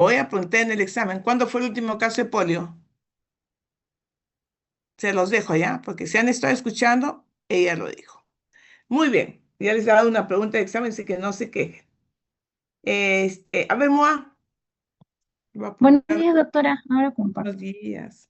Voy a preguntar en el examen, ¿cuándo fue el último caso de polio? Se los dejo ya, porque si han estado escuchando, ella lo dijo. Muy bien, ya les he dado una pregunta de examen, así que no se quejen. A ver, Moa, voy a Buenos preguntar días, doctora. Ahora comparto. unos días.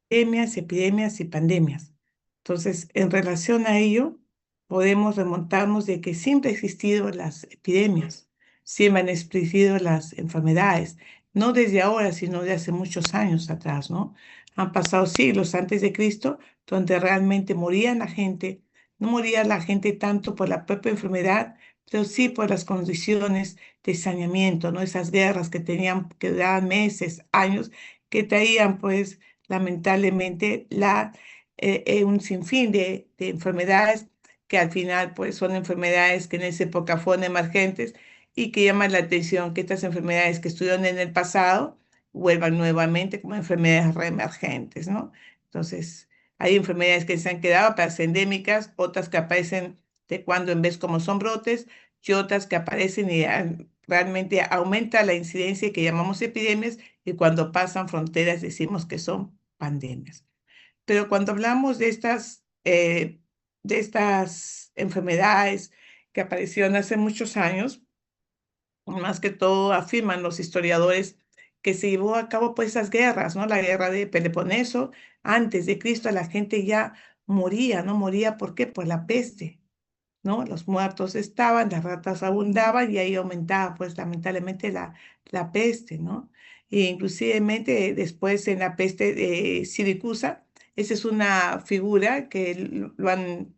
Epidemias y pandemias. Entonces, en relación a ello, podemos remontarnos de que siempre han existido las epidemias, siempre han existido las enfermedades, no desde ahora, sino de hace muchos años atrás, ¿no? Han pasado siglos antes de Cristo, donde realmente moría la gente, no moría la gente tanto por la propia enfermedad, pero sí por las condiciones de saneamiento, ¿no? Esas guerras que tenían, que duraban meses, años, que traían, pues, lamentablemente un sinfín de enfermedades que al final pues son enfermedades que en esa época fueron emergentes y que llaman la atención que estas enfermedades que estuvieron en el pasado vuelvan nuevamente como enfermedades reemergentes, ¿no? Entonces, hay enfermedades que se han quedado para ser endémicas, otras que aparecen de cuando en vez como son brotes y otras que aparecen y realmente aumenta la incidencia que llamamos epidemias y cuando pasan fronteras decimos que son pandemias. Pero cuando hablamos de estas enfermedades que aparecieron hace muchos años, más que todo afirman los historiadores que se llevó a cabo pues esas guerras, ¿no? La guerra de Peloponeso, antes de Cristo la gente ya moría, ¿no? Moría, ¿por qué? Por la peste, ¿no? Los muertos estaban, las ratas abundaban y ahí aumentaba, pues, lamentablemente la peste, ¿no? E inclusivemente después en la peste de Siracusa, esa es una figura que lo han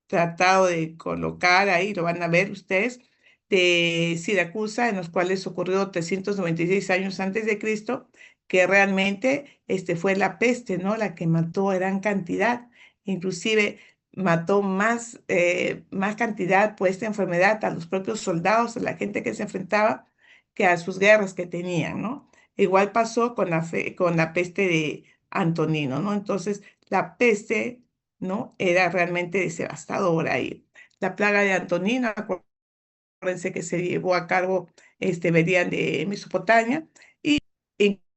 tratado de colocar ahí, lo van a ver ustedes, de Siracusa, en los cuales ocurrió 396 años antes de Cristo, que realmente fue la peste, ¿no? La que mató a gran cantidad, inclusive mató más cantidad por esta enfermedad a los propios soldados, a la gente que se enfrentaba, que a sus guerras que tenían, ¿no? Igual pasó con con la peste de Antonino, ¿no? Entonces, la peste, ¿no? Era realmente devastadora. Y la plaga de Antonino, acuérdense que se llevó a cabo, venían de Mesopotamia y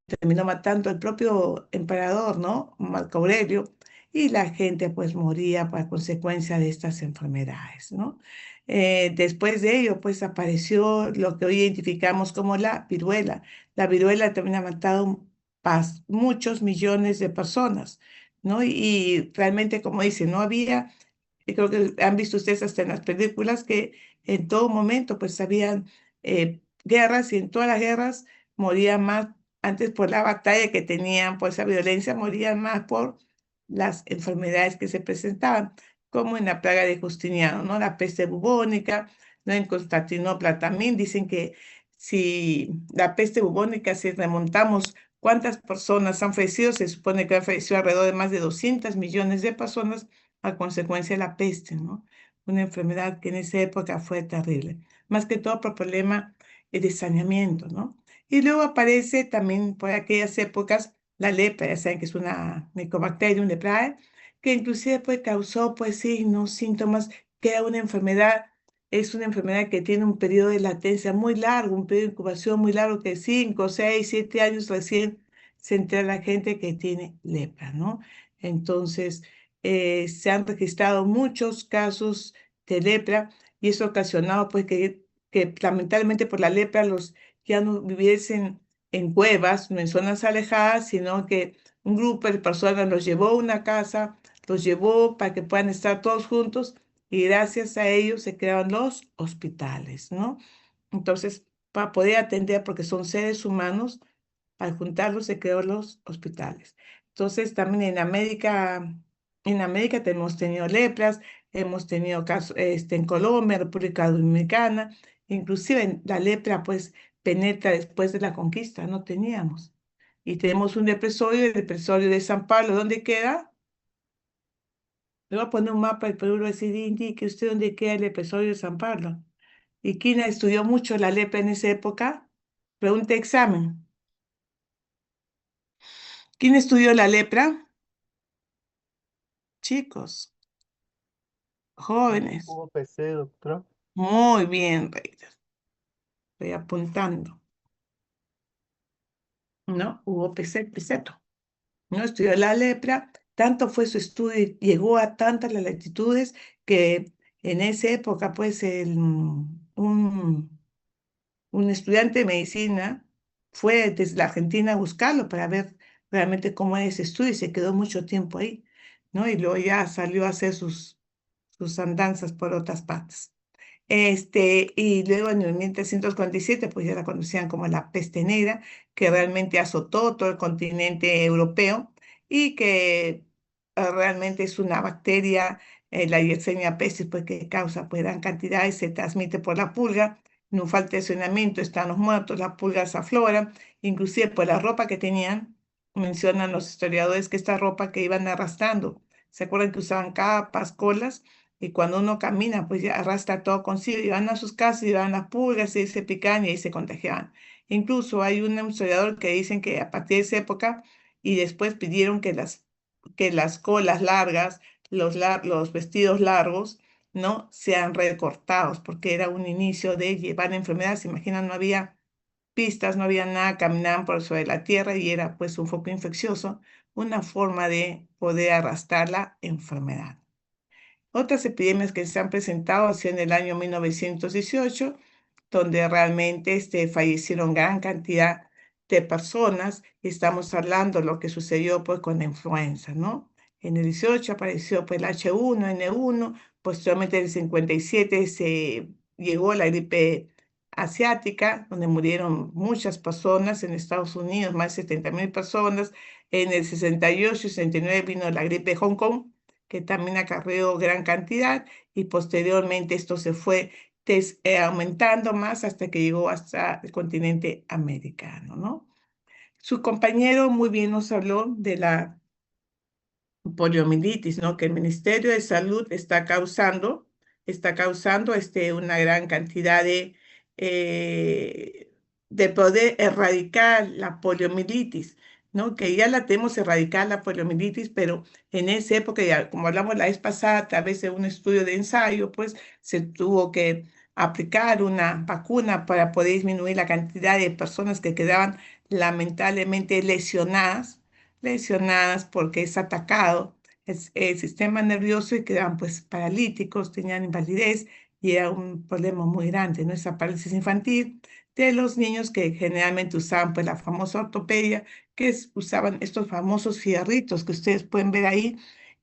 terminó matando al propio emperador, ¿no? Marco Aurelio, y la gente pues moría por consecuencia de estas enfermedades, ¿no? Después de ello, pues apareció lo que hoy identificamos como la viruela. La viruela también ha matado muchos millones de personas, ¿no? Y realmente, como dice, no había, y creo que han visto ustedes hasta en las películas que en todo momento pues habían guerras y en todas las guerras morían más, antes por la batalla que tenían, por esa violencia, morían más por las enfermedades que se presentaban, como en la plaga de Justiniano, ¿no? La peste bubónica, ¿no? En Constantinopla también dicen que si la peste bubónica, si remontamos cuántas personas han fallecido, se supone que han fallecido alrededor de más de 200 millones de personas a consecuencia de la peste, ¿no? Una enfermedad que en esa época fue terrible, más que todo por problema de saneamiento, ¿no? Y luego aparece también por aquellas épocas la lepra, ya saben que es una Mycobacterium leprae, que inclusive pues causó pues signos, síntomas, que era una enfermedad, es una enfermedad que tiene un periodo de latencia muy largo, un periodo de incubación muy largo, que 5, 6, 7 años recién se entera la gente que tiene lepra, ¿no? Entonces, se han registrado muchos casos de lepra y eso ha ocasionado pues que lamentablemente por la lepra los ya no viviesen en cuevas, no en zonas alejadas, sino que un grupo de personas los llevó a una casa, los llevó para que puedan estar todos juntos y gracias a ellos se crearon los hospitales, ¿no? Entonces, para poder atender, porque son seres humanos, al juntarlos se creó los hospitales. Entonces, también en América hemos tenido lepras, hemos tenido casos en Colombia, República Dominicana, inclusive la lepra pues penetra después de la conquista, no teníamos. Y tenemos un leprosorio, el leprosorio de San Pablo, ¿dónde queda? Le voy a poner un mapa del Perú y le voy a decir, indique usted dónde queda el leprosorio de San Pablo. ¿Y quién estudió mucho la lepra en esa época? Pregunta examen. ¿Quién estudió la lepra? chicos, Sí, jóvenes. hubo PC, doctora. Muy bien, Reiter. Estoy apuntando, ¿no? Hubo Piseto, ¿no? Estudió la lepra, tanto fue su estudio y llegó a tantas las latitudes que en esa época, pues, un estudiante de medicina fue desde la Argentina a buscarlo para ver realmente cómo era ese estudio y se quedó mucho tiempo ahí, ¿no? Y luego ya salió a hacer sus andanzas por otras partes. Y luego en el 1347, pues ya la conocían como la peste negra, que realmente azotó todo el continente europeo y que realmente es una bacteria, la Yersinia pestis, pues que causa pues gran cantidad y se transmite por la pulga. No falta de saneamiento, están los muertos, las pulgas afloran, inclusive por la ropa que tenían, mencionan los historiadores que esta ropa que iban arrastrando, ¿se acuerdan que usaban capas, colas? Y cuando uno camina, pues ya arrastra todo consigo, y van a sus casas y van las pulgas y se pican y ahí se contagiaban. Incluso hay un historiador que dicen que a partir de esa época y después pidieron que las colas largas, los vestidos largos, ¿no? Sean recortados, porque era un inicio de llevar enfermedades. Se imaginan, no había pistas, no había nada, caminaban por sobre la tierra y era pues un foco infeccioso, una forma de poder arrastrar la enfermedad. Otras epidemias que se han presentado han sido en el año 1918, donde realmente fallecieron gran cantidad de personas. Y estamos hablando de lo que sucedió pues con la influenza, ¿no? En el 18 apareció pues el H1N1, posteriormente en el 57 se llegó la gripe asiática, donde murieron muchas personas en Estados Unidos, más de 70.000 personas. En el 68 y 69 vino la gripe de Hong Kong, que también acarreó gran cantidad, y posteriormente esto se fue aumentando más hasta que llegó hasta el continente americano, ¿no? Su compañero muy bien nos habló de la poliomielitis, ¿no? Que el Ministerio de Salud está causando una gran cantidad de poder erradicar la poliomielitis, ¿no? Que ya la tenemos erradicada la poliomielitis, pero en esa época, ya, como hablamos la vez pasada, a través de un estudio de ensayo, pues se tuvo que aplicar una vacuna para poder disminuir la cantidad de personas que quedaban lamentablemente lesionadas porque es atacado el sistema nervioso y quedaban pues paralíticos, tenían invalidez y era un problema muy grande, ¿no? Esa parálisis infantil de los niños que generalmente usaban pues la famosa ortopedia, usaban estos famosos fierritos que ustedes pueden ver ahí,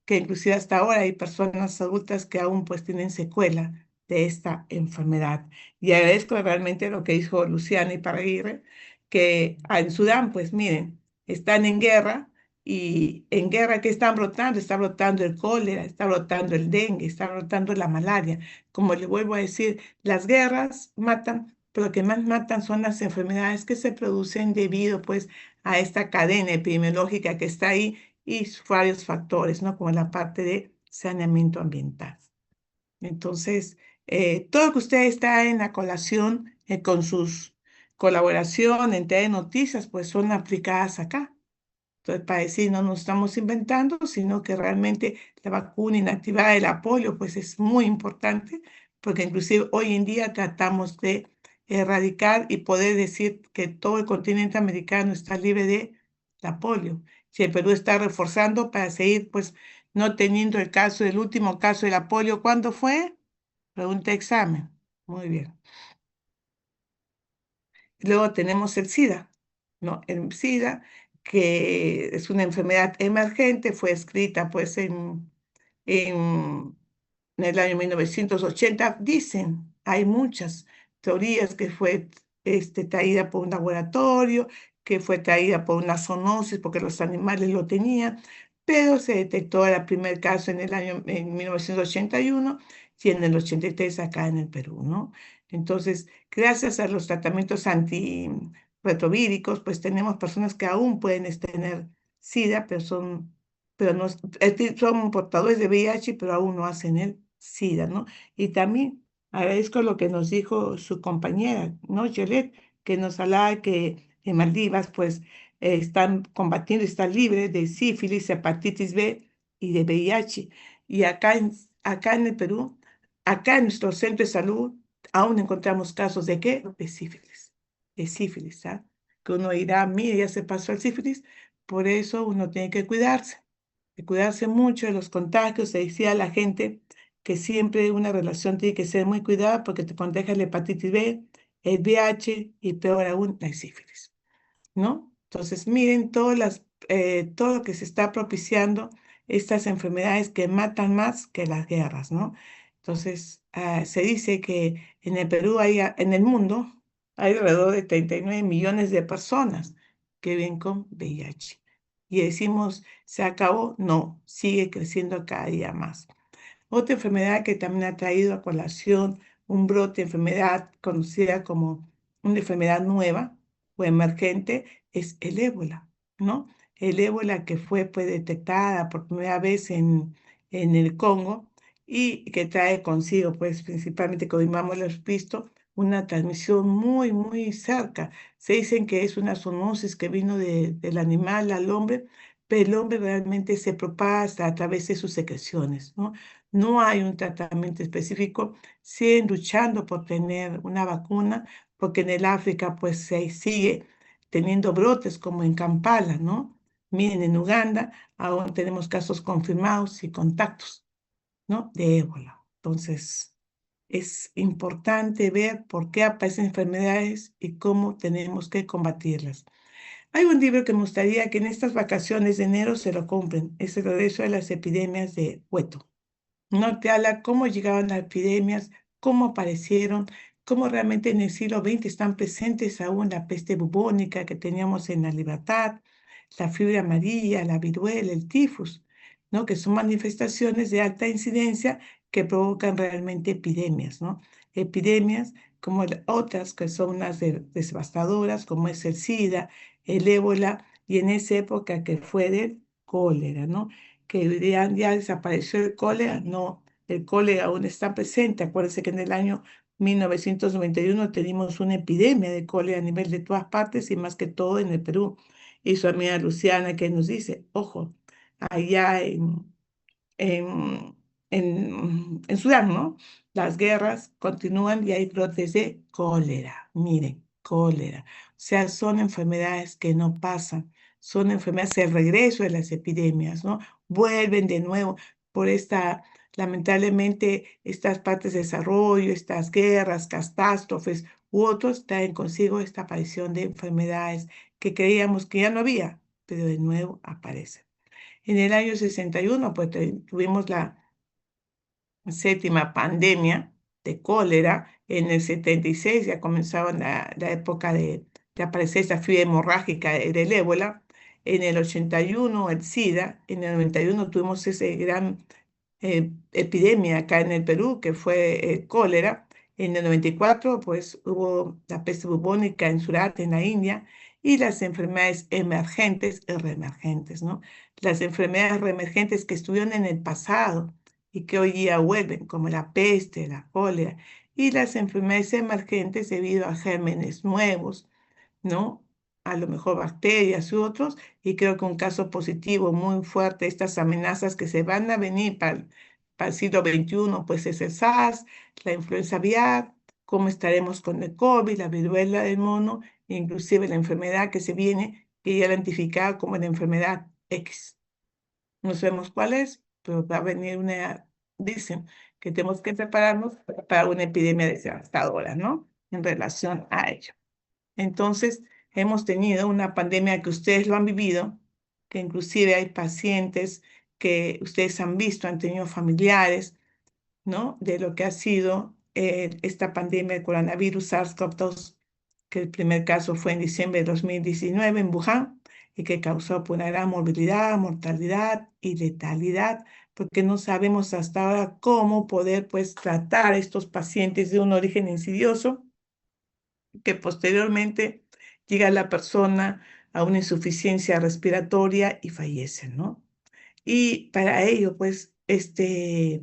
que inclusive hasta ahora hay personas adultas que aún pues tienen secuela de esta enfermedad. Y agradezco realmente lo que dijo Luciana Iparraguirre, que en Sudán, pues miren, están en guerra y en guerra, ¿qué están brotando? Está brotando el cólera, está brotando el dengue, está brotando la malaria. Como le vuelvo a decir, las guerras matan, pero lo que más matan son las enfermedades que se producen debido pues a esta cadena epidemiológica que está ahí y varios factores, ¿no? Como la parte de saneamiento ambiental. Entonces, todo lo que usted está en la colación con sus colaboración en TV Noticias, pues son aplicadas acá. Entonces, para decir, no nos estamos inventando, sino que realmente la vacuna inactivada del polio, pues es muy importante, porque inclusive hoy en día tratamos de erradicar y poder decir que todo el continente americano está libre de la polio. Si el Perú está reforzando para seguir, pues, no teniendo el último caso de la polio, ¿cuándo fue? Pregunta examen. Muy bien. Luego tenemos el SIDA, ¿no? El SIDA, que es una enfermedad emergente, fue escrita pues en el año 1980. Dicen, hay muchas teorías que fue traída por un laboratorio, que fue traída por una zoonosis porque los animales lo tenían, pero se detectó el primer caso en el año en 1981 y en el 83 acá en el Perú, ¿no? Entonces, gracias a los tratamientos antirretrovíricos, pues tenemos personas que aún pueden tener SIDA, pero no, son portadores de VIH, pero aún no hacen el SIDA, ¿no? Y también agradezco lo que nos dijo su compañera, ¿no? Yolette, que nos hablaba que en Maldivas, pues, están combatiendo, están libres de sífilis, hepatitis B, y de VIH. Y acá en el Perú, acá en nuestro centro de salud, aún encontramos casos de qué? De sífilis, ¿ah? Que uno dirá, mire, ya se pasó el sífilis, por eso uno tiene que cuidarse, de cuidarse mucho de los contagios. Se decía a la gente que siempre una relación tiene que ser muy cuidada porque te contagia la hepatitis B, el VIH y peor aún, la sífilis, ¿no? Entonces, miren todo lo que se está propiciando, estas enfermedades que matan más que las guerras, ¿no? Entonces, se dice que en el Perú en el mundo hay alrededor de 39 millones de personas que viven con VIH. Y decimos, ¿se acabó? No, sigue creciendo cada día más. Otra enfermedad que también ha traído a colación un brote de enfermedad conocida como una enfermedad nueva o emergente es el ébola, ¿no? El ébola que fue pues, detectada por primera vez en el Congo y que trae consigo, pues principalmente, como hemos visto, una transmisión muy, muy cerca. Se dicen que es una zoonosis que vino del animal al hombre, pero el hombre realmente se propaga a través de sus secreciones, ¿no? No hay un tratamiento específico, siguen luchando por tener una vacuna, porque en el África pues se sigue teniendo brotes como en Kampala, ¿no? Miren, en Uganda aún tenemos casos confirmados y contactos, ¿no? De ébola. Entonces, es importante ver por qué aparecen enfermedades y cómo tenemos que combatirlas. Hay un libro que me gustaría que en estas vacaciones de enero se lo compren, es El regreso de las epidemias de Hueto. No te habla cómo llegaban las epidemias, cómo aparecieron, cómo realmente en el siglo XX están presentes aún la peste bubónica que teníamos en la Libertad, la fiebre amarilla, la viruela, el tifus, ¿no? Que son manifestaciones de alta incidencia que provocan realmente epidemias, ¿no? Epidemias como otras que son unas devastadoras, como es el SIDA, el ébola, y en esa época que fue del cólera, ¿no? Que ya desapareció el cólera, no, el cólera aún está presente. Acuérdense que en el año 1991 tuvimos una epidemia de cólera a nivel de todas partes y más que todo en el Perú. Y su amiga Luciana que nos dice, ojo, allá en, en Sudán, ¿no? Las guerras continúan y hay brotes de cólera. Miren, cólera. O sea, son enfermedades que no pasan, son enfermedades de regreso de las epidemias, ¿no? Vuelven de nuevo por lamentablemente, estas partes de desarrollo, estas guerras, catástrofes u otros traen consigo esta aparición de enfermedades que creíamos que ya no había, pero de nuevo aparecen. En el año 61, pues tuvimos la séptima pandemia de cólera. En el 76 ya comenzaba la época de aparecer esta fiebre hemorrágica del ébola. En el 81 el SIDA. En el 91 tuvimos ese gran epidemia acá en el Perú, que fue cólera. En el 94, pues hubo la peste bubónica en Surat, en la India, y las enfermedades emergentes y reemergentes, ¿no? Las enfermedades reemergentes que estuvieron en el pasado y que hoy día vuelven, como la peste, la cólera, y las enfermedades emergentes debido a gérmenes nuevos, ¿no? A lo mejor bacterias u otros, y creo que un caso positivo muy fuerte, estas amenazas que se van a venir para el siglo XXI, pues es el SARS, la influenza aviar, cómo estaremos con el COVID, la viruela del mono, inclusive la enfermedad que se viene, que ya la identificada como la enfermedad X. No sabemos cuál es, pero va a venir dicen que tenemos que prepararnos para una epidemia devastadora, ¿no? En relación a ello. Entonces, hemos tenido una pandemia que ustedes lo han vivido, que inclusive hay pacientes que ustedes han visto, han tenido familiares, ¿no? De lo que ha sido esta pandemia del coronavirus SARS-CoV-2, que el primer caso fue en diciembre de 2019 en Wuhan y que causó pues, una gran morbilidad, mortalidad y letalidad, porque no sabemos hasta ahora cómo poder pues tratar a estos pacientes de un origen insidioso que posteriormente llega la persona a una insuficiencia respiratoria y fallece, ¿no? Y para ello, pues, se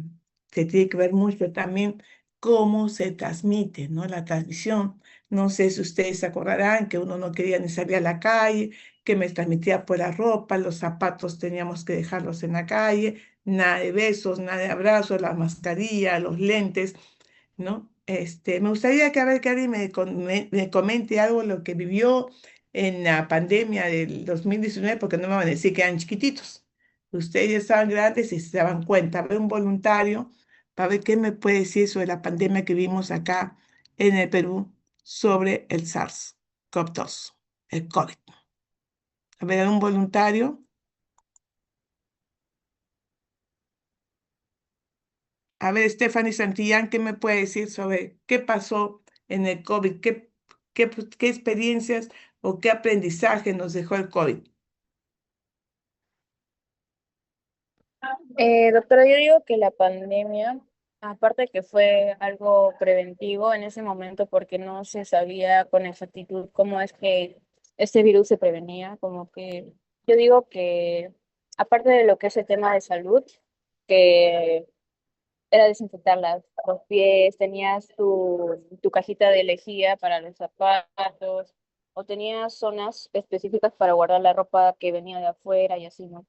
tiene que ver mucho también cómo se transmite, ¿no? La transmisión. No sé si ustedes se acordarán que uno no quería ni salir a la calle que me transmitía por la ropa, los zapatos teníamos que dejarlos en la calle, nada de besos, nada de abrazos, la mascarilla, los lentes, ¿no? Me gustaría que, a ver, que alguien me comente algo de lo que vivió en la pandemia del 2019, porque no me van a decir que eran chiquititos. Ustedes ya estaban grandes y se daban cuenta. A ver, un voluntario, para ver qué me puede decir sobre la pandemia que vimos acá en el Perú sobre el SARS-CoV-2, el COVID. A ver, un voluntario. A ver, Stephanie Santillán, ¿qué me puede decir sobre qué pasó en el COVID? ¿Qué experiencias o qué aprendizaje nos dejó el COVID? Doctora, yo digo que la pandemia, aparte que fue algo preventivo en ese momento porque no se sabía con exactitud cómo es que este virus se prevenía, como que yo digo que aparte de lo que es el tema de salud, que era desinfectar los pies, tenías tu cajita de lejía para los zapatos, o tenías zonas específicas para guardar la ropa que venía de afuera y así, ¿no?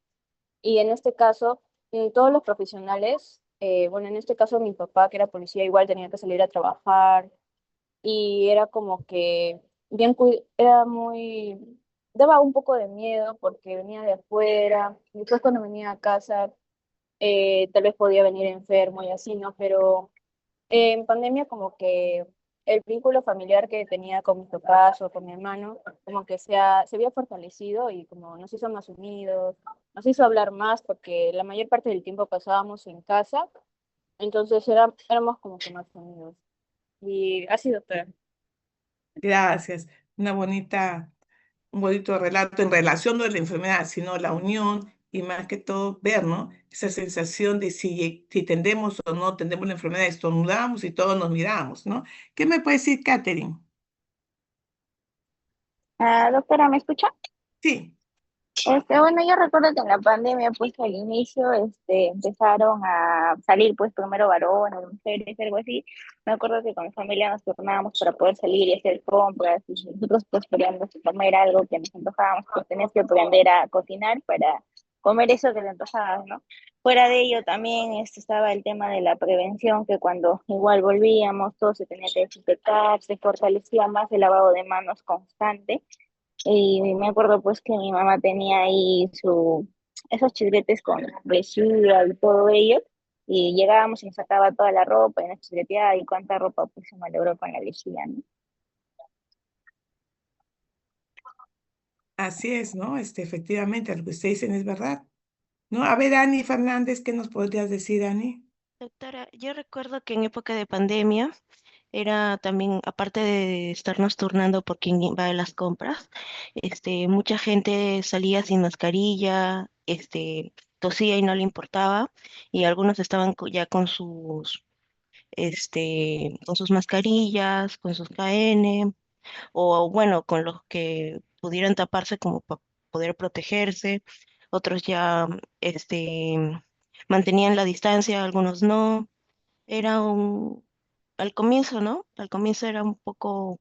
Y en este caso, todos los profesionales, bueno, en este caso mi papá, que era policía, igual tenía que salir a trabajar y era como que era muy, daba un poco de miedo porque venía de afuera, y después cuando venía a casa, tal vez podía venir enfermo y así, ¿no? Pero en pandemia como que el vínculo familiar que tenía con mis papás o con mi hermano, como que se había fortalecido y como nos hizo más unidos, nos hizo hablar más porque la mayor parte del tiempo pasábamos en casa, entonces éramos como que más unidos. Y así, doctora. Gracias. Una bonita, un bonito relato en relación no de la enfermedad, sino la unión y más que todo ver, ¿no? Esa sensación de si tendemos o no tendemos la enfermedad, estornudamos y todos nos miramos, ¿no? ¿Qué me puede decir, Catherine? Ah, doctora, ¿me escucha? Sí, Bueno, yo recuerdo que en la pandemia, pues al inicio, empezaron a salir, pues primero varones, mujeres, algo así. Me acuerdo que con mi familia nos turnábamos para poder salir y hacer compras, y nosotros pues queríamos comer algo que nos antojábamos, pues tenías que aprender a cocinar para comer eso que te antojabas, ¿no? Fuera de ello también estaba el tema de la prevención, que cuando igual volvíamos, todo se tenía que desinfectar, se fortalecía más el lavado de manos constante. Y me acuerdo pues que mi mamá tenía ahí esos chicletes con resina y todo ello. Y llegábamos y nos sacaba toda la ropa y nos chicleteaba y cuánta ropa pues se malogró con la lejía, ¿no? así es, ¿no? Efectivamente, lo que ustedes dicen es verdad, ¿no? A ver, Ani Fernández, ¿qué nos podrías decir, Ani? Doctora, yo recuerdo que en época de pandemia era también, aparte de estarnos turnando por quién va a las compras, mucha gente salía sin mascarilla, tosía y no le importaba, y algunos estaban ya con sus mascarillas, con sus KN, o bueno, con los que pudieran taparse como para poder protegerse, otros ya, mantenían la distancia, algunos no. Era al comienzo, ¿no? Al comienzo era un poco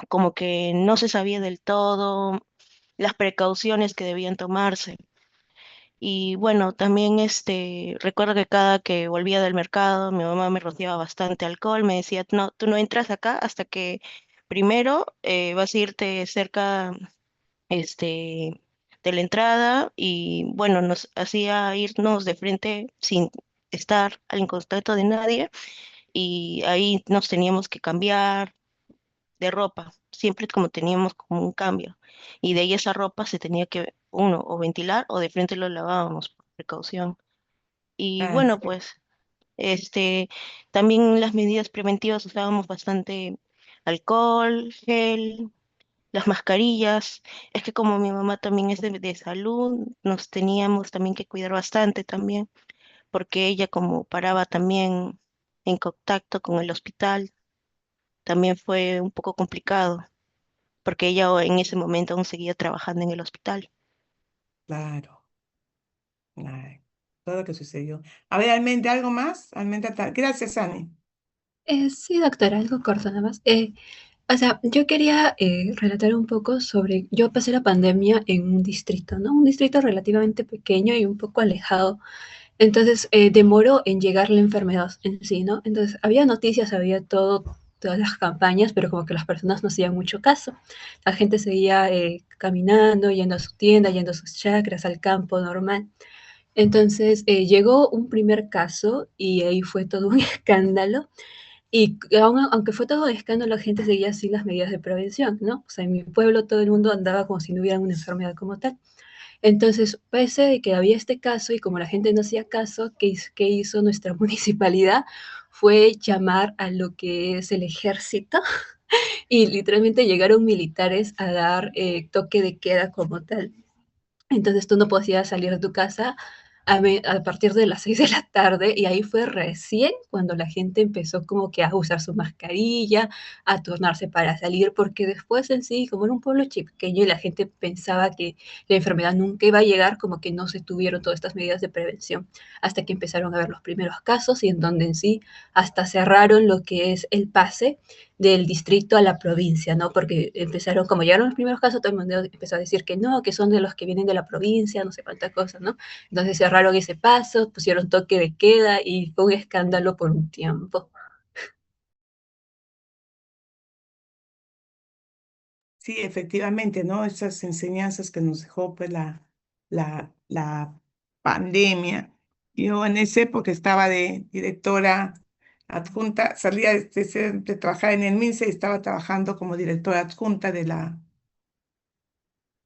como que no se sabía del todo las precauciones que debían tomarse. Y bueno, también recuerdo que cada que volvía del mercado, mi mamá me rociaba bastante alcohol, me decía, no, tú no entras acá hasta que primero vas a irte cerca este, de la entrada y bueno, nos hacía irnos de frente sin estar al contacto de nadie y ahí nos teníamos que cambiar de ropa, siempre como teníamos como un cambio. Y de ahí esa ropa se tenía que uno o ventilar o de frente lo lavábamos por precaución. Y Ah, bueno, pues también las medidas preventivas usábamos bastante alcohol, gel, las mascarillas. Es que como mi mamá también es de salud, nos teníamos también que cuidar bastante también, porque ella como paraba también en contacto con el hospital también fue un poco complicado, porque ella en ese momento aún seguía trabajando en el hospital. claro. Ay, todo lo que sucedió. A ver, Almendra, ¿algo más? Almendra, gracias, Ani. Sí, doctora, algo corto nada más. O sea, yo quería relatar un poco sobre, yo pasé la pandemia en un distrito, ¿no? Un distrito relativamente pequeño y un poco alejado. Entonces, demoró en llegar la enfermedad en sí, ¿no? Entonces, había noticias, había todo, todas las campañas, pero como que las personas no hacían mucho caso. La gente seguía caminando, yendo a su tienda, yendo a sus chacras, al campo normal. Entonces, llegó un primer caso y ahí fue todo un escándalo. Y aunque fue todo un escándalo, la gente seguía así las medidas de prevención, ¿no? O sea, en mi pueblo todo el mundo andaba como si no hubiera una enfermedad como tal. Entonces, pese de que había este caso y como la gente no hacía caso, ¿qué hizo nuestra municipalidad? Fue llamar a lo que es el ejército y literalmente llegaron militares a dar toque de queda como tal. Entonces tú no podías salir de tu casa a partir de las 6 de la tarde y ahí fue recién cuando la gente empezó como que a usar su mascarilla, a turnarse para salir, porque después en sí, como era un pueblo pequeño y la gente pensaba que la enfermedad nunca iba a llegar, como que no se tuvieron todas estas medidas de prevención, hasta que empezaron a ver los primeros casos y en donde en sí hasta cerraron lo que es el pase del distrito a la provincia, ¿no? Porque empezaron, como llegaron los primeros casos, todo el mundo empezó a decir que no, que son de los que vienen de la provincia, no sé cuántas cosas, ¿no? Entonces cerraron ese paso, pusieron toque de queda y fue un escándalo por un tiempo. Sí, efectivamente, ¿no? Esas enseñanzas que nos dejó pues la pandemia. Yo en esa época estaba de directora adjunta, salía de trabajar en el MINSA y estaba trabajando como directora adjunta de la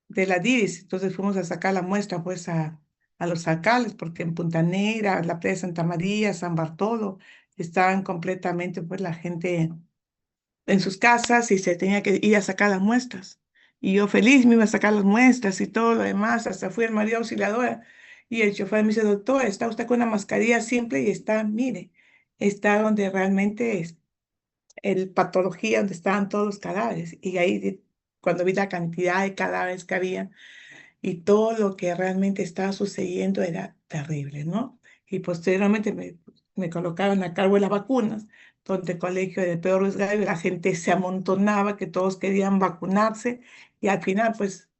DIRIS. Entonces fuimos a sacar la muestra pues a los alcaldes, porque en Punta Negra, la playa de Santa María, San Bartolo, estaban completamente pues la gente en sus casas y se tenía que ir a sacar las muestras. Y yo feliz me iba a sacar las muestras y todo lo demás, hasta fui al María Auxiliadora. Y el chofer me dice, doctor, está usted con una mascarilla simple y está, mire, está donde realmente es el patología, donde estaban todos los cadáveres. Y ahí, cuando vi la cantidad de cadáveres que había, y todo lo que realmente estaba sucediendo era terrible, ¿no? Y posteriormente me colocaron a cargo de las vacunas, donde el colegio de Pedro Ruiz Gallo, la gente se amontonaba, que todos querían vacunarse, y al final, pues,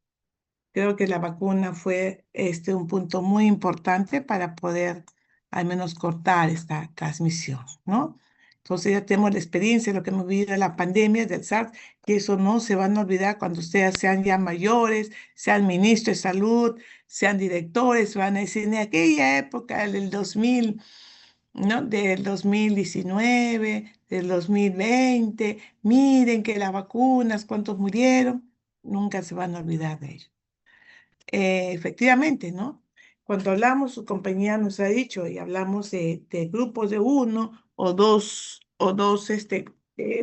creo que la vacuna fue un punto muy importante para poder al menos cortar esta transmisión, ¿no? Entonces ya tenemos la experiencia de lo que hemos vivido en la pandemia del SARS y eso no se van a olvidar cuando ustedes sean ya mayores, sean ministros de salud, sean directores, van a decir en aquella época del 2000, ¿no? Del 2019, del 2020, miren que las vacunas, cuántos murieron, nunca se van a olvidar de ello. Efectivamente, ¿no? Cuando hablamos, su compañía nos ha dicho, y hablamos de grupos de uno o dos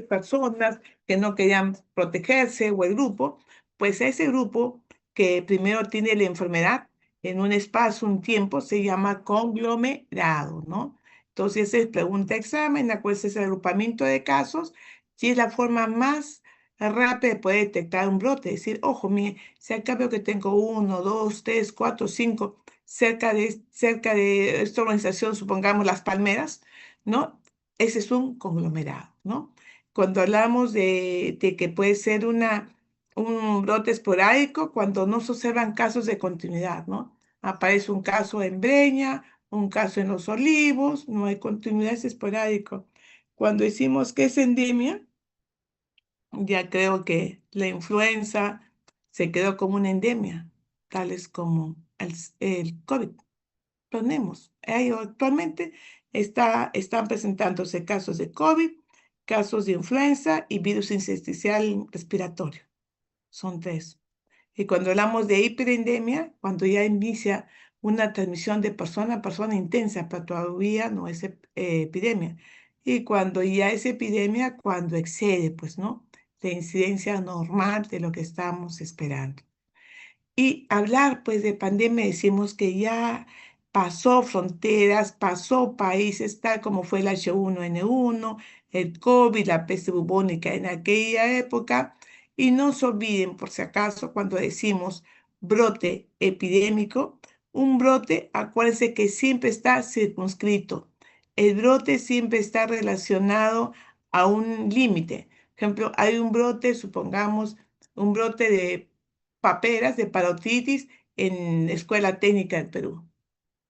personas que no querían protegerse o el grupo, pues ese grupo que primero tiene la enfermedad en un espacio, un tiempo, se llama conglomerado, ¿no? Entonces, se pregunta examen, ¿cuál es ese agrupamiento de casos? Si es la forma más rápida de poder detectar un brote, es decir, ojo, mire, si acá veo que tengo uno, dos, tres, cuatro, cinco, cerca de esta organización, supongamos Las Palmeras, ¿no? Ese es un conglomerado, ¿no? Cuando hablamos de que puede ser un brote esporádico, cuando no se observan casos de continuidad, ¿no? Aparece un caso en Breña, un caso en Los Olivos, no hay continuidad, es esporádico. Cuando decimos que es endemia, ya creo que la influenza se quedó como una endemia, tales como el COVID. Tenemos, actualmente están presentándose casos de COVID, casos de influenza y virus sincicial respiratorio. Son tres. Y cuando hablamos de hiperendemia, cuando ya inicia una transmisión de persona a persona intensa, pero todavía no es epidemia. Y cuando ya es epidemia, cuando excede, pues, ¿no? La incidencia normal de lo que estamos esperando. Y hablar pues de pandemia, decimos que ya pasó fronteras, pasó países, tal como fue el H1N1, el COVID, la peste bubónica en aquella época. Y no se olviden, por si acaso, cuando decimos brote epidémico, un brote, acuérdense que siempre está circunscrito. El brote siempre está relacionado a un límite. ejemplo, hay un brote, supongamos, un brote de paperas, de parotitis en Escuela Técnica del Perú,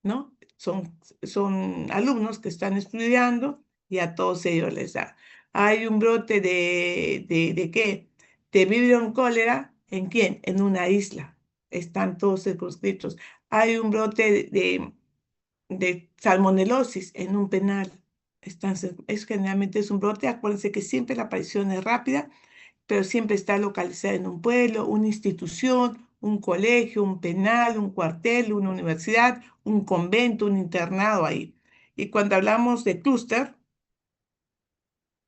¿no? Son alumnos que están estudiando y a todos ellos les da. Hay un brote ¿de qué? De vibrio en cólera, ¿en quién? En una isla. Están todos circunscritos. Hay un brote de salmonelosis en un penal. Generalmente es un brote. Acuérdense que siempre la aparición es rápida, pero siempre está localizada en un pueblo, una institución, un colegio, un penal, un cuartel, una universidad, un convento, un internado ahí. Y cuando hablamos de clúster,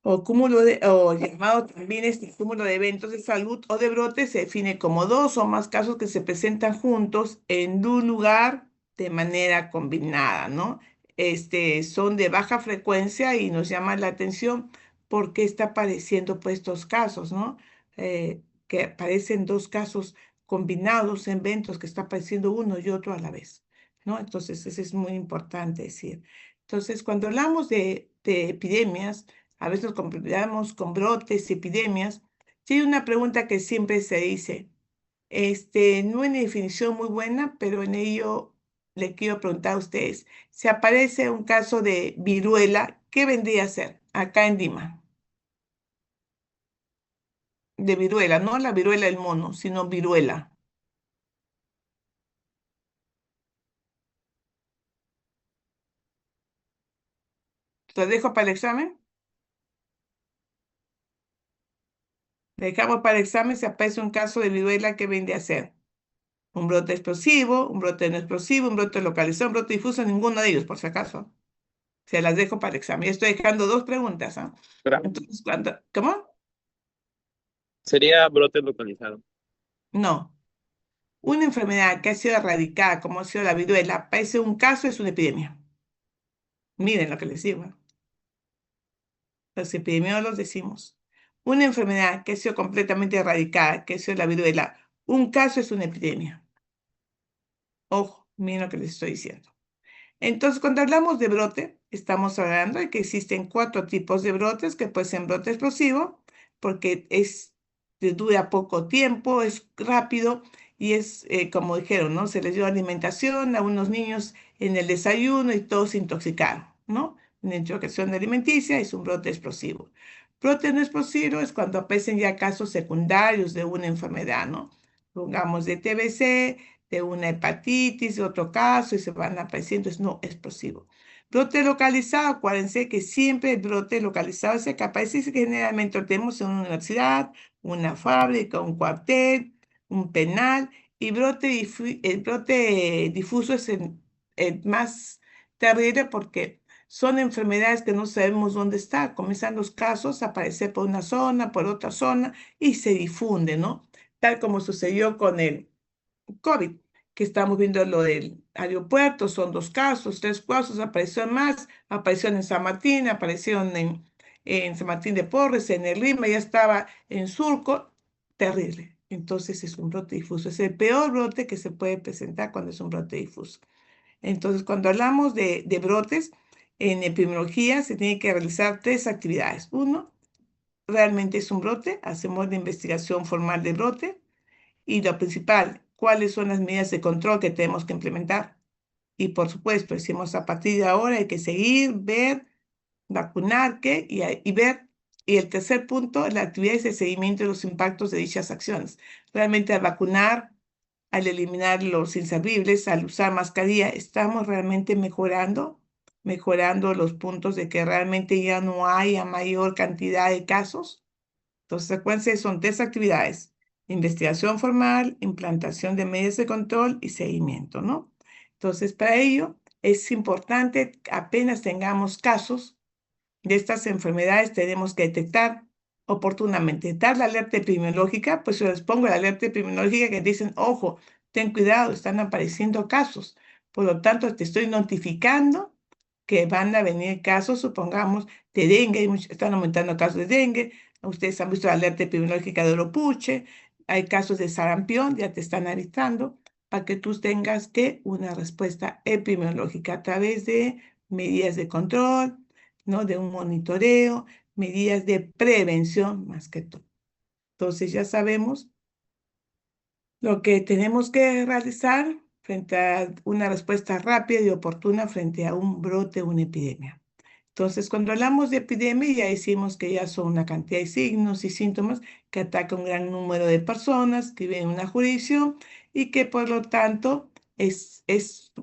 o llamado también este cúmulo de eventos de salud o de brotes, se define como dos o más casos que se presentan juntos en un lugar de manera combinada, ¿no? Son de baja frecuencia y nos llama la atención porque está apareciendo pues estos casos, ¿no? Que aparecen dos casos combinados en eventos, que está apareciendo uno y otro a la vez, ¿no? Entonces, eso es muy importante decir. Entonces, cuando hablamos de epidemias, a veces nos complicamos con brotes, epidemias. Sí, hay una pregunta que siempre se dice, no es una definición muy buena, pero en ello le quiero preguntar a ustedes, si aparece un caso de viruela, ¿qué vendría a ser acá en Lima? De viruela, no la viruela del mono, sino viruela. ¿Lo dejo para el examen? Dejamos para el examen si aparece un caso de viruela, ¿qué vendría a ser? Un brote explosivo, un brote no explosivo, un brote localizado, un brote difuso, ninguno de ellos, por si acaso. Se las dejo para el examen. Ya estoy dejando dos preguntas, ¿ah? Entonces, ¿cómo? Sería brote localizado. No. Una enfermedad que ha sido erradicada, como ha sido la viruela, parece un caso, es una epidemia. Miren lo que les digo, ¿no? Los epidemiólogos decimos. Una enfermedad que ha sido completamente erradicada, que ha sido la viruela, un caso es una epidemia. Ojo, miren lo que les estoy diciendo. Entonces, cuando hablamos de brote, estamos hablando de que existen 4 tipos de brotes, que puede ser brote explosivo, porque dura poco tiempo, es rápido y es, como dijeron, ¿no? Se les dio alimentación a unos niños en el desayuno y todos se intoxicaron, ¿no? Una intoxicación alimenticia es un brote explosivo. Brote no explosivo es cuando aparecen ya casos secundarios de una enfermedad, ¿no? Pongamos de TBC, de una hepatitis, de otro caso, y se van apareciendo, es no explosivo. Brote localizado, acuérdense que siempre el brote localizado es el que aparece, que generalmente lo tenemos en una universidad, una fábrica, un cuartel, un penal, y el brote difuso es el más terrible porque son enfermedades que no sabemos dónde está. Comienzan los casos a aparecer por una zona, por otra zona, y se difunde, ¿no? Tal como sucedió con el COVID, que estamos viendo lo del aeropuerto, son 2 casos, 3 casos, apareció más, aparecieron en San Martín, aparecieron en San Martín de Porres, en el Lima, ya estaba en Surco, terrible. Entonces es un brote difuso, es el peor brote que se puede presentar cuando es un brote difuso. Entonces, cuando hablamos de brotes, en epidemiología se tiene que realizar 3 actividades. Uno, realmente es un brote, hacemos la investigación formal de brote. Y lo principal, cuáles son las medidas de control que tenemos que implementar. Y por supuesto, decimos a partir de ahora hay que seguir, ver, vacunar, ¿qué? Y ver. Y el tercer punto, la actividad es el seguimiento de los impactos de dichas acciones. Realmente al vacunar, al eliminar los inservibles, al usar mascarilla, estamos realmente mejorando los puntos de que realmente ya no haya mayor cantidad de casos. Entonces, acuérdense, son 3 actividades: investigación formal, implantación de medidas de control y seguimiento, ¿no? Entonces, para ello es importante, apenas tengamos casos de estas enfermedades, tenemos que detectar oportunamente, dar la alerta epidemiológica, pues yo les pongo la alerta epidemiológica que dicen, ojo, ten cuidado, están apareciendo casos. Por lo tanto, te estoy notificando que van a venir casos, supongamos, de dengue, están aumentando casos de dengue, ustedes han visto la alerta epidemiológica de Oropuche, hay casos de sarampión, ya te están avisando para que tú tengas que una respuesta epidemiológica a través de medidas de control, ¿no? De un monitoreo, medidas de prevención más que todo. Entonces ya sabemos lo que tenemos que realizar frente a una respuesta rápida y oportuna frente a un brote o una epidemia. Entonces, cuando hablamos de epidemia, ya decimos que ya son una cantidad de signos y síntomas que atacan un gran número de personas que viven en una jurisdicción y que por lo tanto es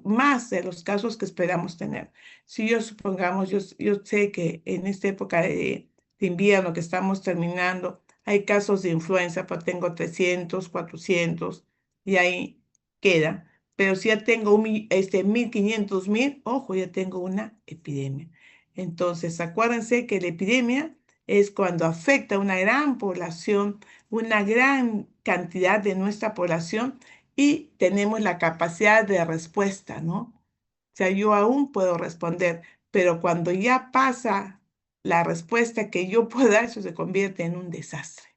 más de los casos que esperamos tener. Si yo supongamos, yo sé que en esta época de invierno que estamos terminando, hay casos de influenza, pues tengo 300, 400 y ahí queda. Pero si ya tengo 1.500, 1.000, ojo, ya tengo una epidemia. Entonces, acuérdense que la epidemia es cuando afecta a una gran población, una gran cantidad de nuestra población y tenemos la capacidad de respuesta, ¿no? O sea, yo aún puedo responder, pero cuando ya pasa la respuesta que yo puedo dar, eso se convierte en un desastre.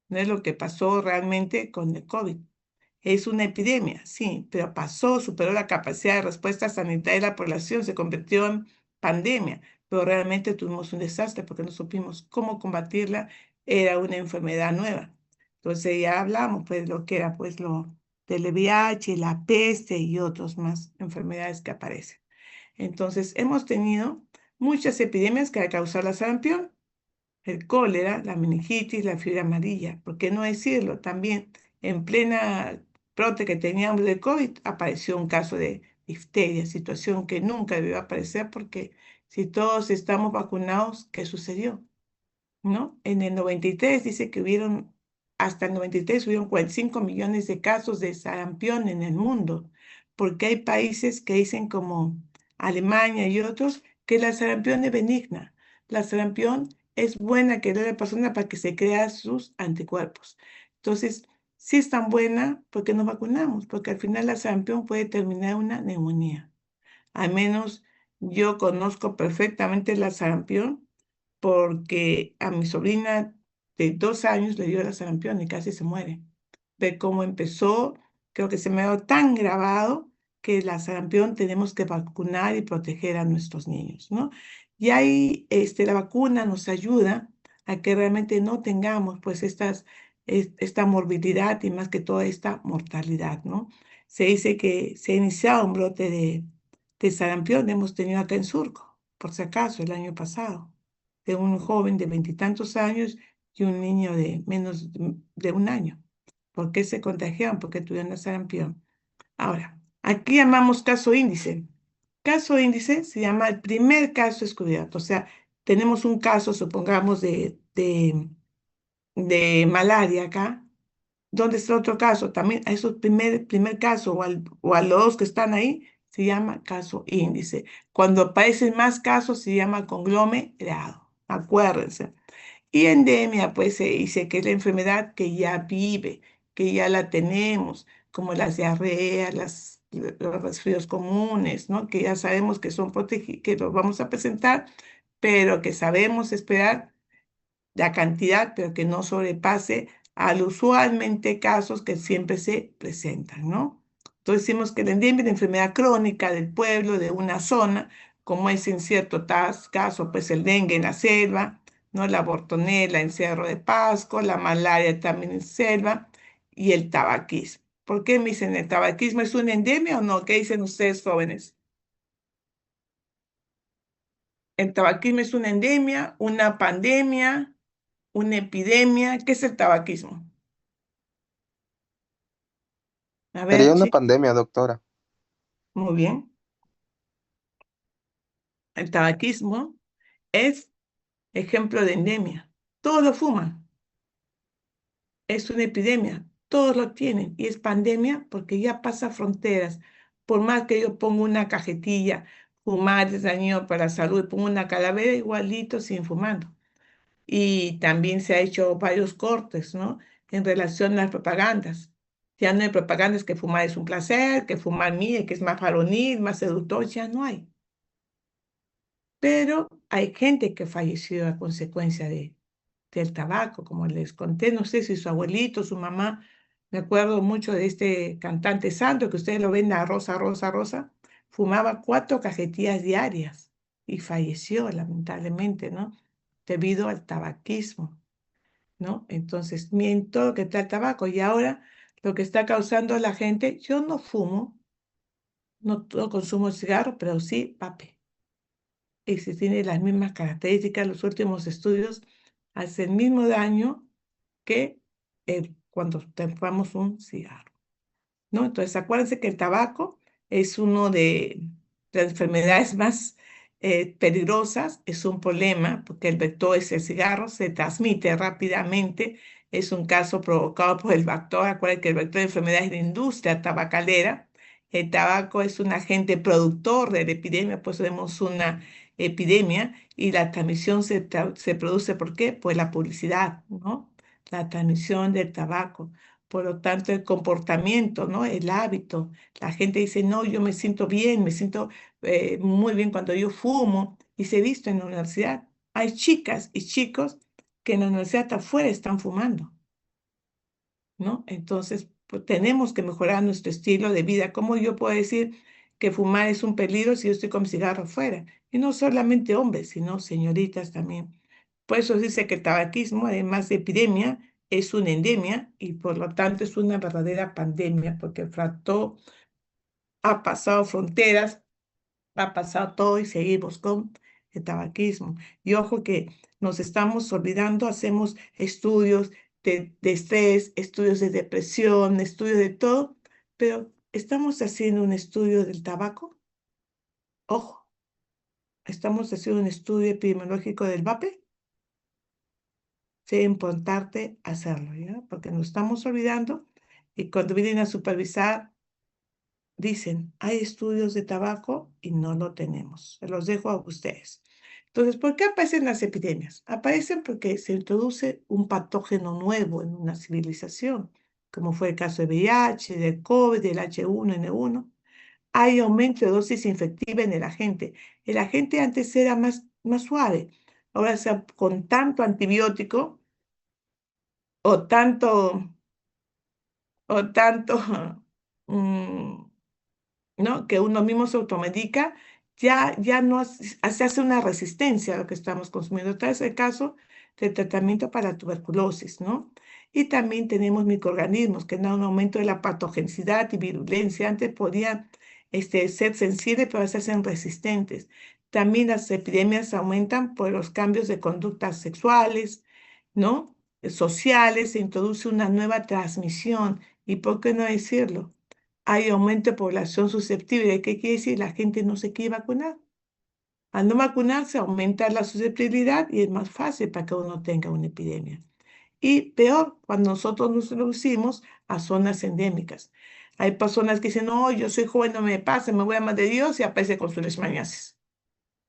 No es lo que pasó realmente con el COVID. Es una epidemia, sí, pero pasó, superó la capacidad de respuesta sanitaria de la población, se convirtió en pandemia, pero realmente tuvimos un desastre porque no supimos cómo combatirla, era una enfermedad nueva. Entonces ya hablamos pues lo que era pues lo del VIH, la peste y otras más enfermedades que aparecen. Entonces hemos tenido muchas epidemias que ha causado la sarampión, el cólera, la meningitis, la fiebre amarilla. ¿Por qué no decirlo? También en plena brote que teníamos de COVID apareció un caso de difteria, situación que nunca debió aparecer porque si todos estamos vacunados, ¿qué sucedió? ¿No? En el 93 dice que hubieron, hasta el 93 hubieron 45 millones de casos de sarampión en el mundo, porque hay países que dicen como Alemania y otros que la sarampión es benigna. La sarampión es buena que le da a la persona para que se crea sus anticuerpos. Entonces, si es tan buena, ¿por qué nos vacunamos? Porque al final la sarampión puede terminar en una neumonía. Al menos yo conozco perfectamente la sarampión porque a mi sobrina de 2 años le dio la sarampión y casi se muere. Ve cómo empezó, creo que se me ha tan grabado que la sarampión tenemos que vacunar y proteger a nuestros niños, ¿no? Y ahí la vacuna nos ayuda a que realmente no tengamos pues esta morbilidad y más que toda esta mortalidad, ¿no? Se dice que se ha iniciado un brote de sarampión, hemos tenido acá en Surco, por si acaso, el año pasado de un joven de 20 y tantos años y un niño de menos de un año. ¿Por qué se contagiaron? Porque tuvieron la sarampión. Ahora, aquí llamamos caso índice. Caso índice se llama el primer caso descubierto. O sea, tenemos un caso, supongamos, de malaria acá. ¿Dónde está otro caso? También a esos primer caso o a los dos que están ahí se llama caso índice. Cuando aparecen más casos se llama conglomerado. Acuérdense. Y endemia, pues se dice que es la enfermedad que ya vive, que ya la tenemos, como las diarreas, los resfríos comunes, ¿no? Que ya sabemos que son protegidos, que los vamos a presentar, pero que sabemos esperar la cantidad, pero que no sobrepase al usualmente casos que siempre se presentan, ¿no? Entonces decimos que la endemia es la enfermedad crónica del pueblo, de una zona, como es en cierto caso, pues el dengue en la selva, ¿no? La bortonela en Cerro de Pasco, la malaria también en selva y el tabaquismo. ¿Por qué me dicen el tabaquismo es una endemia o no? ¿Qué dicen ustedes, jóvenes? ¿El tabaquismo es una endemia, una pandemia, una epidemia? ¿Qué es el tabaquismo? A ver, Sería una sí, pandemia, doctora. muy bien. El tabaquismo es ejemplo de endemia. Todos lo fuman. Es una epidemia. Todos lo tienen. Y es pandemia porque ya pasa fronteras. Por más que yo ponga una cajetilla, fumar es dañino para la salud, pongo una calavera, igualito siguen fumando. Y también se ha hecho varios cortes, ¿no? En relación a las propagandas. Ya no hay propagandas que fumar es un placer, que fumar mire, que es más varonil, más seductor, ya no hay. Pero hay gente que falleció a consecuencia del tabaco, como les conté, no sé si su abuelito, su mamá, me acuerdo mucho de este cantante santo que ustedes lo ven a Rosa, Rosa, Rosa, fumaba 4 cajetillas diarias y falleció lamentablemente, ¿no? debido al tabaquismo, ¿no? Entonces, miento lo que está el tabaco. Y ahora lo que está causando la gente, yo no fumo, no consumo cigarro, pero sí vape. Y si tiene las mismas características, los últimos estudios hacen el mismo daño que cuando fumamos un cigarro, ¿no? Entonces, acuérdense que el tabaco es uno de las enfermedades más peligrosas, es un problema, porque el vector es el cigarro, se transmite rápidamente, es un caso provocado por el vector. Acuérdense que el vector de enfermedad es la industria tabacalera. El tabaco es un agente productor de la epidemia, pues tenemos una epidemia y la transmisión se produce, ¿por qué? Pues la publicidad, ¿no? La transmisión del tabaco. Por lo tanto, el comportamiento, ¿no? El hábito. La gente dice, no, yo me siento bien, me siento muy bien cuando yo fumo. Y se ha visto en la universidad. Hay chicas y chicos que en la universidad hasta afuera están fumando, ¿no? Entonces, pues, tenemos que mejorar nuestro estilo de vida. ¿Cómo yo puedo decir que fumar es un peligro si yo estoy con mi cigarro afuera? Y no solamente hombres, sino señoritas también. Por eso dice que el tabaquismo, además de epidemia, es una endemia y por lo tanto es una verdadera pandemia, porque el fracto ha pasado fronteras, ha pasado todo y seguimos con el tabaquismo. Y ojo que nos estamos olvidando, hacemos estudios de estrés, estudios de depresión, estudios de todo, pero estamos haciendo un estudio del tabaco. Ojo, estamos haciendo un estudio epidemiológico del vape. Sí, importante hacerlo, ¿ya? Porque nos estamos olvidando y cuando vienen a supervisar dicen, hay estudios de tabaco y no lo tenemos. Se los dejo a ustedes. Entonces, ¿por qué aparecen las epidemias? Aparecen porque se introduce un patógeno nuevo en una civilización, como fue el caso de VIH, del COVID, del H1N1. Hay aumento de dosis infectiva en el agente. El agente antes era más suave. Ahora, con tanto antibiótico o tanto, mm, ¿no? Que uno mismo se automedica, ya no se hace una resistencia a lo que estamos consumiendo. Tal es el caso del tratamiento para tuberculosis, ¿no? Y también tenemos microorganismos que dan un aumento de la patogenicidad y virulencia. Antes podían ser sensibles, pero ahora se hacen resistentes. También las epidemias aumentan por los cambios de conductas sexuales, ¿no? Sociales, se introduce una nueva transmisión. ¿Y por qué no decirlo? Hay aumento de población susceptible. ¿Qué quiere decir? La gente no se quiere vacunar. Al no vacunarse, aumenta la susceptibilidad y es más fácil para que uno tenga una epidemia. Y peor, cuando nosotros nos reducimos a zonas endémicas. Hay personas que dicen, no, yo soy joven, no me pasa, me voy a Madre de Dios y aparece con sus leishmaniasis.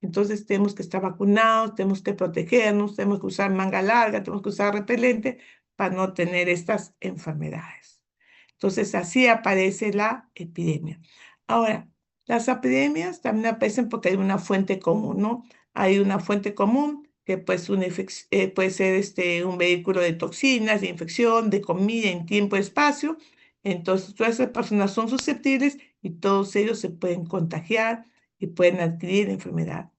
Entonces tenemos que estar vacunados, tenemos que protegernos, tenemos que usar manga larga, tenemos que usar repelente para no tener estas enfermedades. Entonces, así aparece la epidemia. Ahora, las epidemias también aparecen porque hay una fuente común, ¿no? Hay una fuente común que pues, puede ser un vehículo de toxinas, de infección, de comida en tiempo y espacio. Entonces, todas esas personas son susceptibles y todos ellos se pueden contagiar y pueden adquirir enfermedad.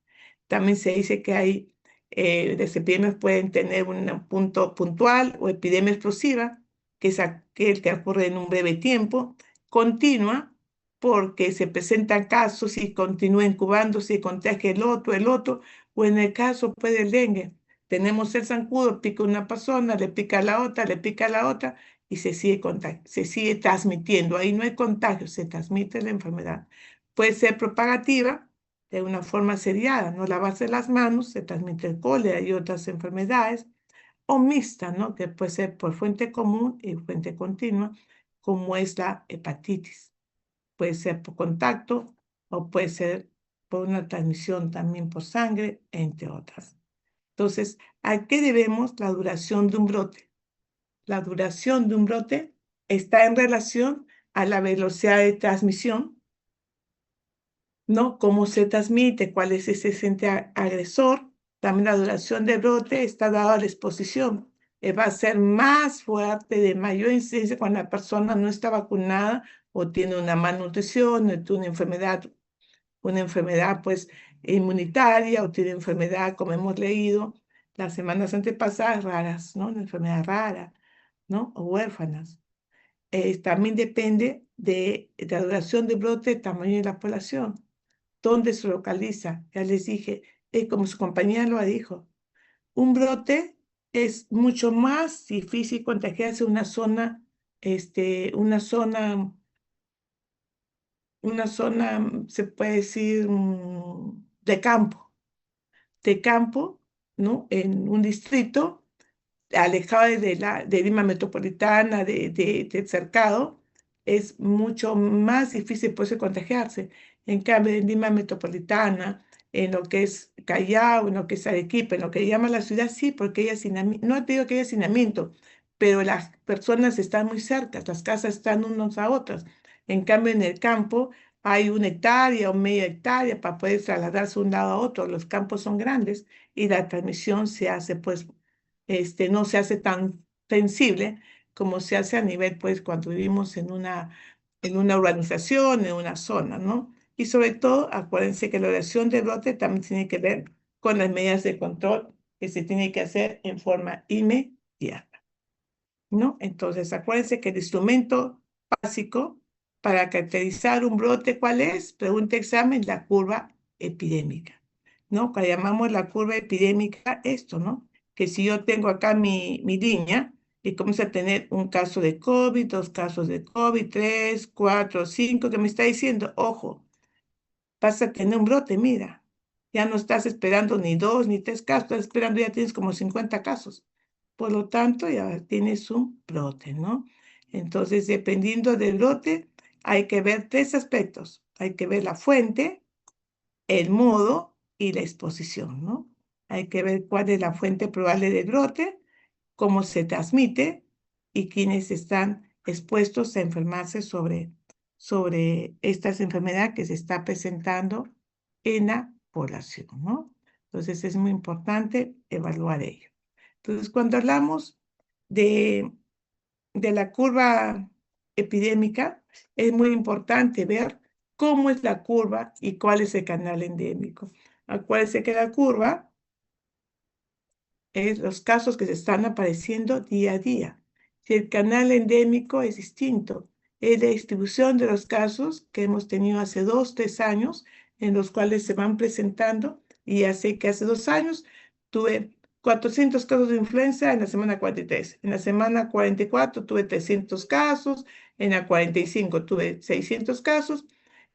También se dice que hay, las epidemias pueden tener un punto puntual o epidemia explosiva, que es aquel que ocurre en un breve tiempo, continua, porque se presentan casos y continúa incubándose y contagia el otro, o en el caso pues, del dengue. Tenemos el zancudo, pica una persona, le pica a la otra, le pica a la otra, y se sigue transmitiendo. Ahí no hay contagio, se transmite la enfermedad. Puede ser propagativa de una forma seriada, no lavarse las manos, se transmite el cólera y otras enfermedades, o mixta, ¿no? Que puede ser por fuente común y fuente continua, como es la hepatitis. Puede ser por contacto o puede ser por una transmisión también por sangre, entre otras. Entonces, ¿a qué debemos la duración de un brote? La duración de un brote está en relación a la velocidad de transmisión, ¿no? Cómo se transmite, cuál es ese ente agresor. También la duración del brote está dada a la exposición. Va a ser más fuerte, de mayor incidencia cuando la persona no está vacunada o tiene una malnutrición, o tiene una enfermedad pues inmunitaria o tiene enfermedad, como hemos leído, las semanas antepasadas raras, ¿no? Una enfermedad rara, ¿no? O huérfanas. También depende de la duración del brote, el tamaño de la población, dónde se localiza. Ya les dije, como su compañera lo dijo, un brote es mucho más difícil contagiarse en una zona, se puede decir, de campo, ¿no? En un distrito alejado de Lima metropolitana, del cercado, es mucho más difícil poderse contagiarse. En cambio, en Lima metropolitana, en lo que es Callao, en lo que es Arequipa, en lo que llama la ciudad, sí, porque hay hacinamiento, no te digo que hay hacinamiento, pero las personas están muy cerca, las casas están unas a otras. En cambio, en el campo hay 1 hectárea o media hectárea para poder trasladarse de un lado a otro. Los campos son grandes y la transmisión se hace, pues, no se hace tan sensible como se hace a nivel, pues, cuando vivimos en una urbanización, en una zona, ¿no? Y sobre todo, acuérdense que la oración de brote también tiene que ver con las medidas de control que se tiene que hacer en forma inmediata, ¿no? Entonces, acuérdense que el instrumento básico para caracterizar un brote, ¿cuál es? Pregunta examen, la curva epidémica, ¿no? Cuando llamamos la curva epidémica, esto, ¿no? Que si yo tengo acá mi línea y comienzo a tener un caso de COVID, 2 casos de COVID, 3, 4, 5, que me está diciendo, ojo, vas a tener un brote, mira, ya no estás esperando ni 2 ni 3 casos, estás esperando, ya tienes como 50 casos. Por lo tanto, ya tienes un brote, ¿no? Entonces, dependiendo del brote, hay que ver 3 aspectos. Hay que ver la fuente, el modo y la exposición, ¿no? Hay que ver cuál es la fuente probable del brote, cómo se transmite y quiénes están expuestos a enfermarse sobre estas enfermedades que se está presentando en la población, ¿no? Entonces es muy importante evaluar ello. Entonces, cuando hablamos de la curva epidémica, es muy importante ver cómo es la curva y cuál es el canal endémico. Acuérdense que la curva es los casos que se están apareciendo día a día. Si el canal endémico es distinto, es la distribución de los casos que hemos tenido hace 2, 3 años, en los cuales se van presentando, y ya sé que hace 2 años tuve 400 casos de influenza en la semana 43, en la semana 44 tuve 300 casos, en la 45 tuve 600 casos,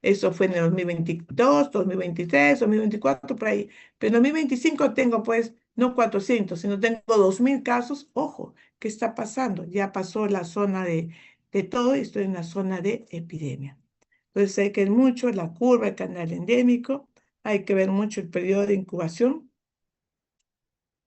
eso fue en el 2022, 2023, 2024, por ahí. Pero en 2025 tengo, pues, no 400, sino tengo 2.000 casos. Ojo, ¿qué está pasando? Ya pasó la zona de todo y estoy en la zona de epidemia. Entonces hay que ver mucho la curva, el canal endémico, hay que ver mucho el periodo de incubación.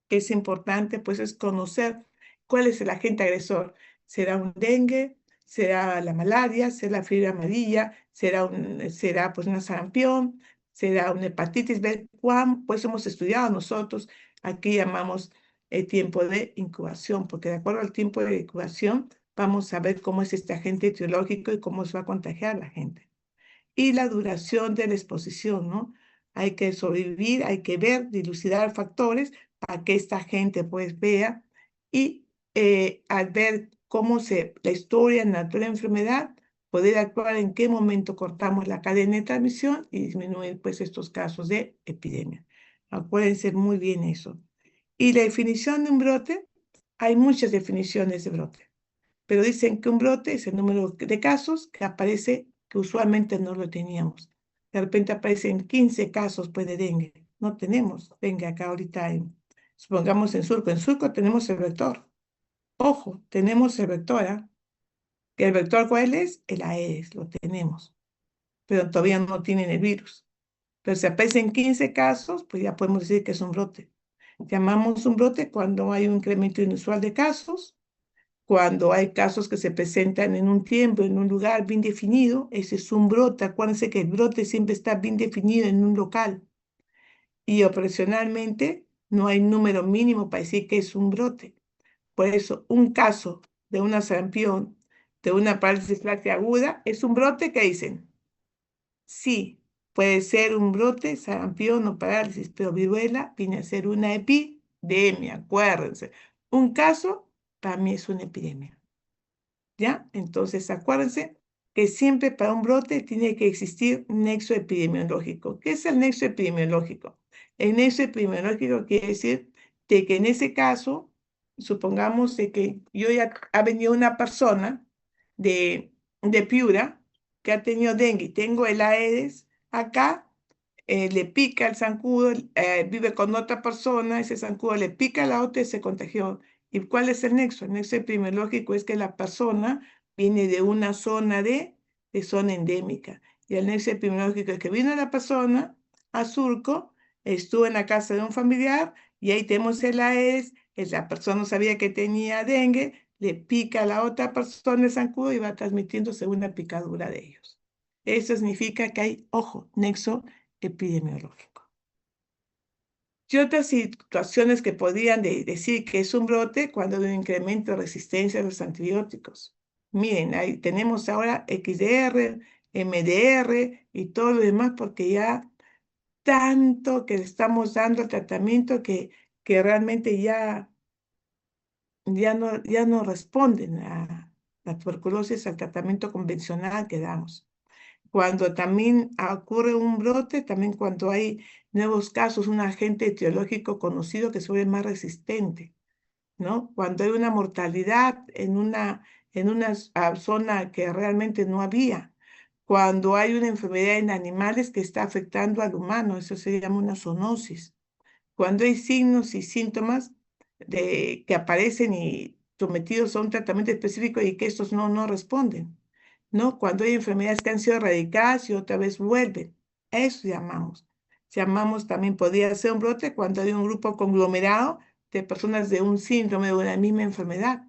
Es importante, pues, es conocer cuál es el agente agresor. ¿Será un dengue? ¿Será la malaria? ¿Será la fiebre amarilla? ¿Será pues una sarampión? ¿Será una hepatitis? Ver cuán, pues hemos estudiado nosotros, aquí llamamos el tiempo de incubación, porque de acuerdo al tiempo de incubación vamos a ver cómo es este agente etiológico y cómo se va a contagiar la gente. Y la duración de la exposición, ¿no? Hay que sobrevivir, hay que ver, dilucidar factores para que esta gente pues vea y al ver la historia natural de la enfermedad, poder actuar en qué momento cortamos la cadena de transmisión y disminuir pues estos casos de epidemia. Acuérdense muy bien eso. Y la definición de un brote, hay muchas definiciones de brote, pero dicen que un brote es el número de casos que aparece, que usualmente no lo teníamos. De repente aparecen 15 casos pues, de dengue. No tenemos dengue acá ahorita, supongamos en Surco. En Surco tenemos el vector. Ojo, tenemos el vector. ¿Ah? ¿Que el vector cuál es? El Aedes, lo tenemos. Pero todavía no tienen el virus. Pero si aparecen 15 casos, pues ya podemos decir que es un brote. Llamamos un brote cuando hay un incremento inusual de casos, cuando hay casos que se presentan en un tiempo, en un lugar bien definido. Ese es un brote. Acuérdense que el brote siempre está bien definido en un local. Y operacionalmente no hay número mínimo para decir que es un brote. Por eso, un caso de una sarampión, de una parálisis flácida aguda, es un brote, ¿qué dicen? Sí, puede ser un brote, sarampión o parálisis, pero viruela viene a ser una epidemia. pandemia, acuérdense. Un caso para mí es una epidemia. ¿Ya? Entonces, acuérdense que siempre para un brote tiene que existir un nexo epidemiológico. ¿Qué es el nexo epidemiológico? El nexo epidemiológico quiere decir de que en ese caso, supongamos de que ha venido una persona de Piura que ha tenido dengue, tengo el Aedes acá, le pica el zancudo, vive con otra persona, ese zancudo le pica a la otra y se contagió. ¿Y cuál es el nexo? El nexo epidemiológico es que la persona viene de una zona de zona endémica. Y el nexo epidemiológico es que vino la persona a Surco, estuvo en la casa de un familiar y ahí tenemos el Aedes, la persona sabía que tenía dengue, le pica a la otra persona el zancudo y va transmitiéndose una picadura de ellos. Eso significa que hay, ojo, nexo epidemiológico. Y otras situaciones que podrían decir que es un brote cuando hay un incremento de resistencia a los antibióticos. Miren, ahí tenemos ahora XDR, MDR y todo lo demás porque ya tanto que le estamos dando el tratamiento que realmente ya no responden a la tuberculosis al tratamiento convencional que damos. Cuando también ocurre un brote, también cuando hay nuevos casos, un agente etiológico conocido que se vuelve más resistente, ¿no? Cuando hay una mortalidad en una zona que realmente no había, cuando hay una enfermedad en animales que está afectando al humano, eso se llama una zoonosis. Cuando hay signos y síntomas que aparecen y sometidos a un tratamiento específico y que estos no responden, ¿no? Cuando hay enfermedades que han sido erradicadas y otra vez vuelven. Eso llamamos. Llamamos también, podría ser un brote cuando hay un grupo conglomerado de personas de un síndrome de una misma enfermedad,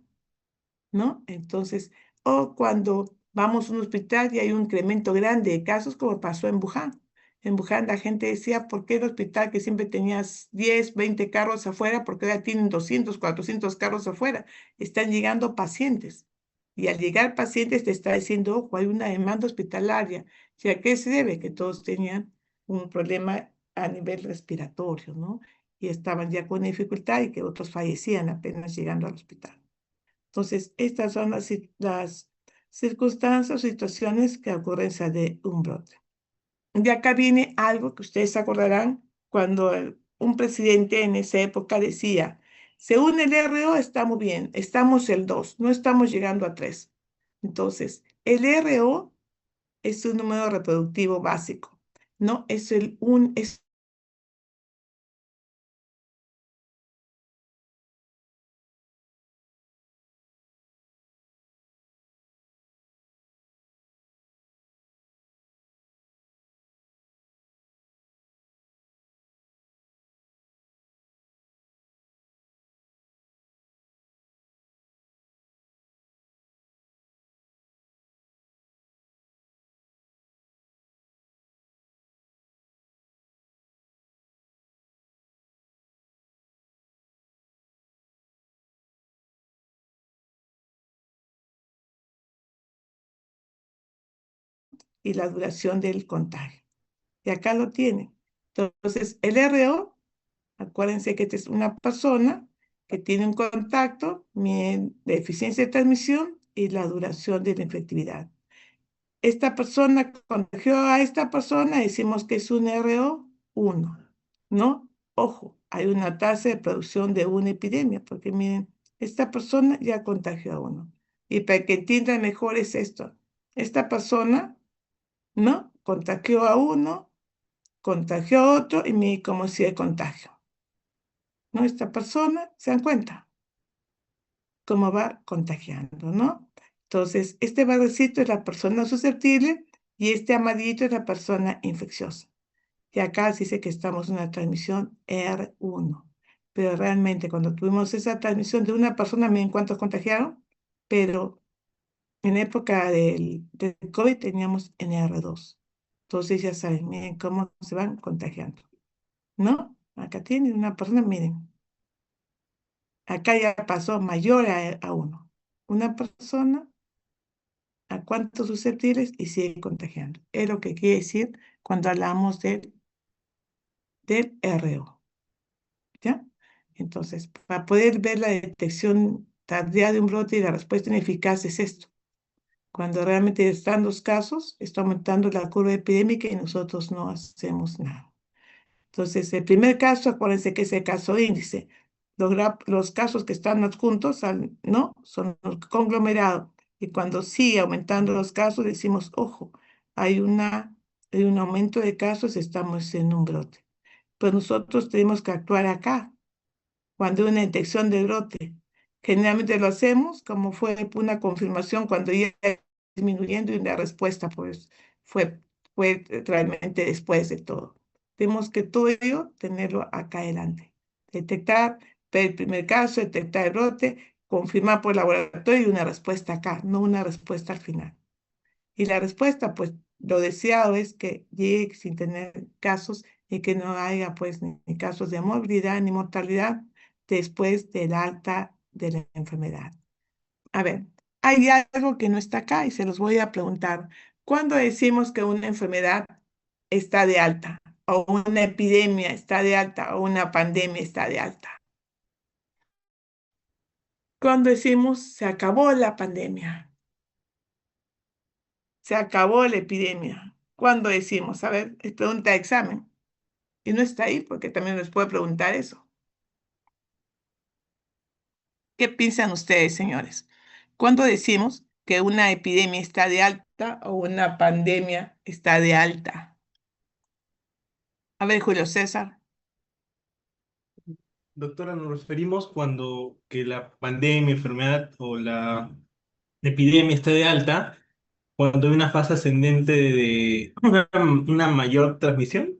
¿no? Entonces, o cuando vamos a un hospital y hay un incremento grande de casos, como pasó en Wuhan. En Wuhan la gente decía, ¿por qué el hospital que siempre tenía 10, 20 carros afuera, porque ahora tienen 200, 400 carros afuera? Están llegando pacientes. Y al llegar pacientes te está diciendo, ojo, hay una demanda hospitalaria. ¿Y a qué se debe? Que todos tenían un problema a nivel respiratorio, ¿no? Y estaban ya con dificultad y que otros fallecían apenas llegando al hospital. Entonces, estas son las circunstancias o situaciones que ocurren de un brote. De acá viene algo que ustedes se acordarán cuando un presidente en esa época decía, según el RO estamos bien, estamos el 2, no estamos llegando a 3. Entonces, el RO es un número reproductivo básico, ¿no? Es es y la duración del contagio. Y acá lo tienen. Entonces, el RO, acuérdense que esta es una persona que tiene un contacto de eficiencia de transmisión y la duración de la infectividad. Esta persona contagió a esta persona, decimos que es un RO1, ¿no? Ojo, hay una tasa de producción de una epidemia, porque miren, esta persona ya contagió a uno. Y para que entiendan mejor es esto. Esta persona, ¿no? Contagió a uno, contagió a otro y miren cómo sigue el contagio. ¿No? Esta persona, ¿se dan cuenta? Cómo va contagiando, ¿no? Entonces, este verdecito es la persona susceptible y este amarillito es la persona infecciosa. Y acá se dice que estamos en una transmisión R1. Pero realmente cuando tuvimos esa transmisión de una persona, miren cuántos contagiaron, pero en época del COVID teníamos en R2. Entonces ya saben, miren cómo se van contagiando, ¿no? Acá tienen una persona, miren, acá ya pasó mayor a 1. Una persona a cuántos susceptibles y sigue contagiando. Es lo que quiere decir cuando hablamos del RO. ¿Ya? Entonces, para poder ver la detección tardía de un brote y la respuesta ineficaz es esto. Cuando realmente están los casos, está aumentando la curva epidémica y nosotros no hacemos nada. Entonces, el primer caso, acuérdense que es el caso índice. Los casos que están adjuntos, ¿no? Son los conglomerados. Y cuando sigue aumentando los casos, decimos, ojo, hay un aumento de casos, estamos en un brote. Pues nosotros tenemos que actuar acá, cuando hay una detección de brote. Generalmente lo hacemos como fue una confirmación cuando ya está disminuyendo y la respuesta pues fue realmente después de todo. Tenemos que todo ello tenerlo acá adelante. Detectar, ver el primer caso, detectar el brote, confirmar por laboratorio y una respuesta acá, no una respuesta al final. Y la respuesta, pues, lo deseado es que llegue sin tener casos y que no haya, pues, ni casos de morbilidad ni mortalidad después del alta de la enfermedad. A ver, hay algo que no está acá y se los voy a preguntar. ¿Cuándo decimos que una enfermedad está de alta? ¿O una epidemia está de alta? ¿O una pandemia está de alta? ¿Cuándo decimos se acabó la pandemia? Se acabó la epidemia. ¿Cuándo decimos? A ver, es pregunta de examen. Y no está ahí porque también les puede preguntar eso. ¿Qué piensan ustedes, señores? ¿Cuándo decimos que una epidemia está de alta o una pandemia está de alta? A ver, Julio César. Doctora, nos referimos cuando que la pandemia, enfermedad o la epidemia está de alta, cuando hay una fase ascendente de una mayor transmisión.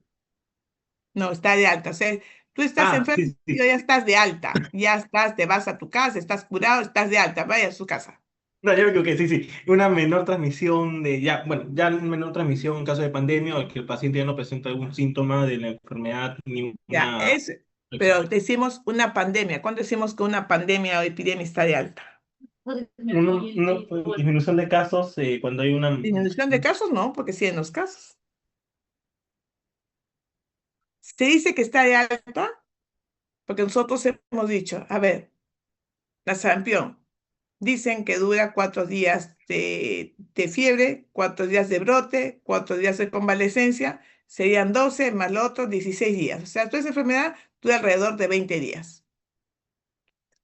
No, está de alta. O sea, tú estás Ah, enfermo sí, y sí. ya estás de alta. Ya estás, te vas a tu casa, estás curado, estás de alta. Vaya a su casa. No, yo creo que sí, sí. Una menor transmisión de, ya, bueno, ya una menor transmisión en caso de pandemia o que el paciente ya no presenta algún síntoma de la enfermedad ni Ya, una... pero decimos una pandemia. ¿Cuándo decimos que una pandemia o epidemia está de alta? Disminución de casos cuando hay una... Disminución de casos, no, porque siguen los casos. Se dice que está de alta porque nosotros hemos dicho, a ver, la sarampión, dicen que dura 4 días de fiebre, 4 días de brote, 4 días de convalecencia, serían 12 más lo otro, 16 días. O sea, toda esa enfermedad dura alrededor de 20 días.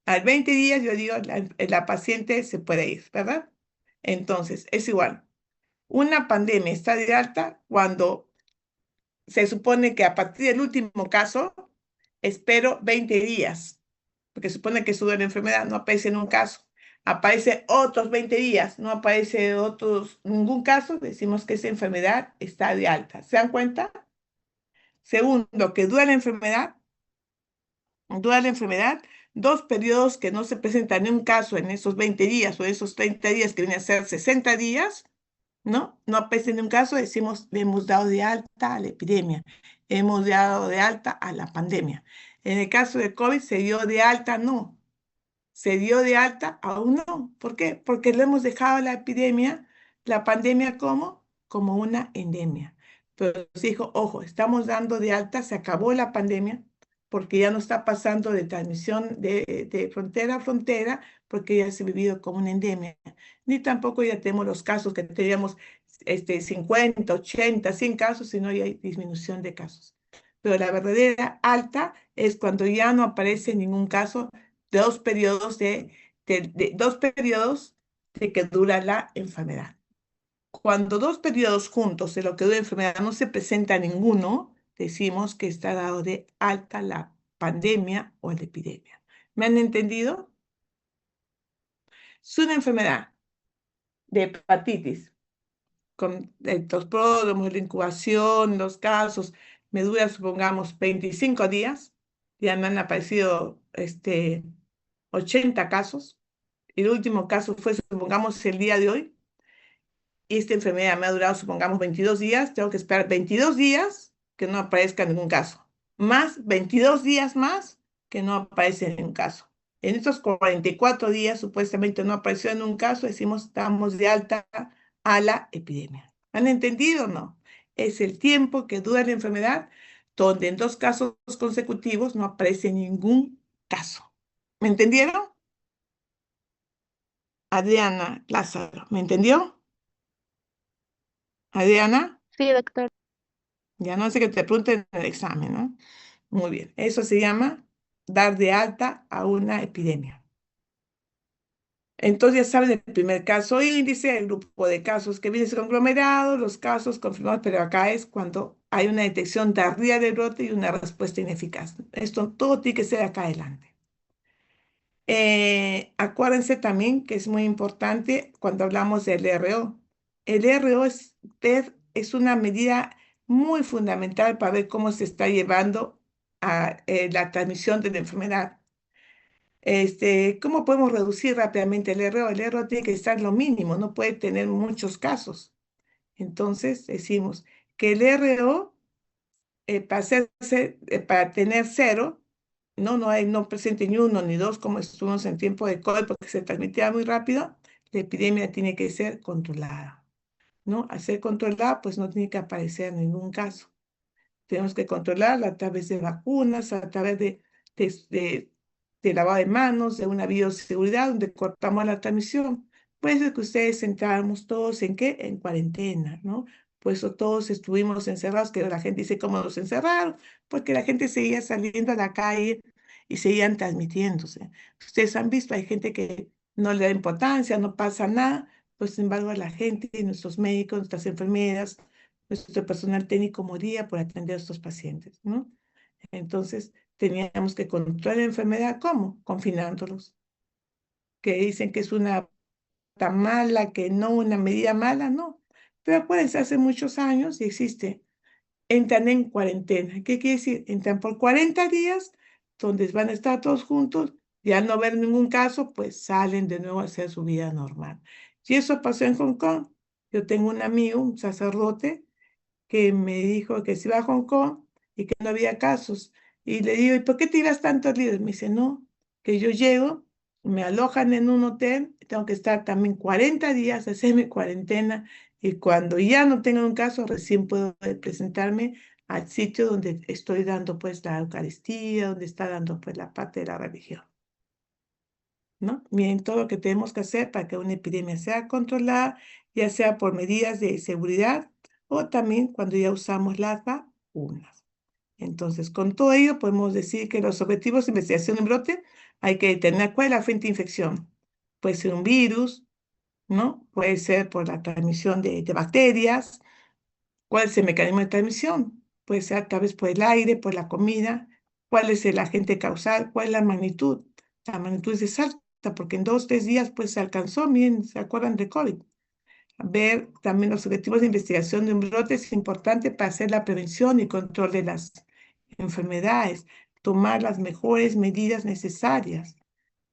Al 20 días, yo digo, la paciente se puede ir, ¿verdad? Entonces, es igual. Una pandemia está de alta cuando se supone que a partir del último caso, espero 20 días, porque supone que su la enfermedad no aparece en un caso. Aparece otros 20 días, no aparece ningún caso, decimos que esa enfermedad está de alta. ¿Se dan cuenta? Segundo, que dura la enfermedad 2 periodos que no se presenta ni un caso en esos 20 días o esos 30 días que vienen a ser 60 días, ¿no? No aparece en un caso, decimos, le hemos dado de alta a la epidemia, hemos dado de alta a la pandemia. En el caso de COVID, ¿se dio de alta? No. ¿Se dio de alta? Aún no. ¿Por qué? Porque lo hemos dejado la epidemia, la pandemia como una endemia. Pero se dijo, ojo, estamos dando de alta, se acabó la pandemia, porque ya no está pasando de transmisión de frontera a frontera, porque ya se ha vivido como una endemia. Ni tampoco ya tenemos los casos que teníamos 50, 80, 100 casos, sino ya hay disminución de casos. Pero la verdadera alta es cuando ya no aparece ningún caso, 2 periodos de que dura la enfermedad. Cuando 2 periodos juntos de lo que dura la enfermedad no se presenta ninguno, decimos que está dado de alta la pandemia o la epidemia. ¿Me han entendido? Es una enfermedad de hepatitis con los pródromos, la incubación, los casos, me dura, supongamos, 25 días, ya me han aparecido 80 casos, y el último caso fue, supongamos, el día de hoy, y esta enfermedad me ha durado, supongamos, 22 días, tengo que esperar 22 días que no aparezca ningún caso, más 22 días más que no aparece ningún caso. En estos 44 días, supuestamente no apareció en un caso, decimos, estamos de alta a la epidemia. ¿Han entendido o no? Es el tiempo que dura la enfermedad, donde en 2 casos consecutivos no aparece ningún caso. ¿Me entendieron? Adriana Lázaro, ¿me entendió? Adriana, Sí, doctor. ya no sé que te pregunten en el examen, ¿no? Muy bien, eso se llama dar de alta a una epidemia. Entonces ya saben el primer caso índice, el grupo de casos que viene conglomerado, los casos confirmados, pero acá es cuando hay una detección tardía del brote y una respuesta ineficaz. Esto todo tiene que ser acá adelante. Acuérdense también que es muy importante cuando hablamos del RO. El RO es una medida muy fundamental para ver cómo se está llevando la transmisión de la enfermedad. ¿Cómo podemos reducir rápidamente el RO? El RO tiene que estar lo mínimo, no puede tener muchos casos. Entonces decimos que el RO, para tener cero, no presente ni uno ni dos, como estuvimos en tiempo de COVID, porque se transmitía muy rápido, la epidemia tiene que ser controlada, ¿no? Al ser controlada, pues no tiene que aparecer ningún caso. Tenemos que controlarla a través de vacunas, a través de, de- de lavado de manos, de una bioseguridad donde cortamos la transmisión. Puede ser que ustedes entráramos todos en qué? En cuarentena, ¿no? Por eso todos estuvimos encerrados, que la gente dice cómo nos encerraron, porque la gente seguía saliendo a la calle y seguían transmitiéndose. Ustedes han visto, hay gente que no le da importancia, no pasa nada, pues sin embargo la gente, nuestros médicos, nuestras enfermeras, nuestro personal técnico moría por atender a estos pacientes, ¿no? Entonces, teníamos que controlar la enfermedad, ¿cómo? Confinándolos, que dicen que es una tan mala, que no una medida mala, no. Pero acuérdense, hace muchos años y existe, entran en cuarentena. ¿Qué quiere decir? Entran por 40 días, donde van a estar todos juntos, y al no ver ningún caso, pues salen de nuevo a hacer su vida normal. Y eso pasó en Hong Kong. Yo tengo un amigo, un sacerdote, que me dijo que se iba a Hong Kong y que no había casos. Y le digo, ¿y por qué te ibas tantos días? Me dice, no, que yo llego, me alojan en un hotel, tengo que estar también 40 días, hacerme cuarentena, y cuando ya no tenga un caso, recién puedo presentarme al sitio donde estoy dando pues la Eucaristía, donde está dando pues la parte de la religión, ¿no? Miren todo lo que tenemos que hacer para que una epidemia sea controlada, ya sea por medidas de seguridad o también cuando ya usamos las vacunas. Entonces, con todo ello, podemos decir que los objetivos de investigación en brote hay que determinar cuál es la fuente de infección. Puede ser un virus, ¿no? Puede ser por la transmisión de bacterias. ¿Cuál es el mecanismo de transmisión? Puede ser tal vez por el aire, por la comida. ¿Cuál es el agente causal? ¿Cuál es la magnitud? La magnitud es alta porque en 2 o 3 días pues se alcanzó, miren, ¿se acuerdan de COVID? Ver también los objetivos de investigación de un brote es importante para hacer la prevención y control de las enfermedades, tomar las mejores medidas necesarias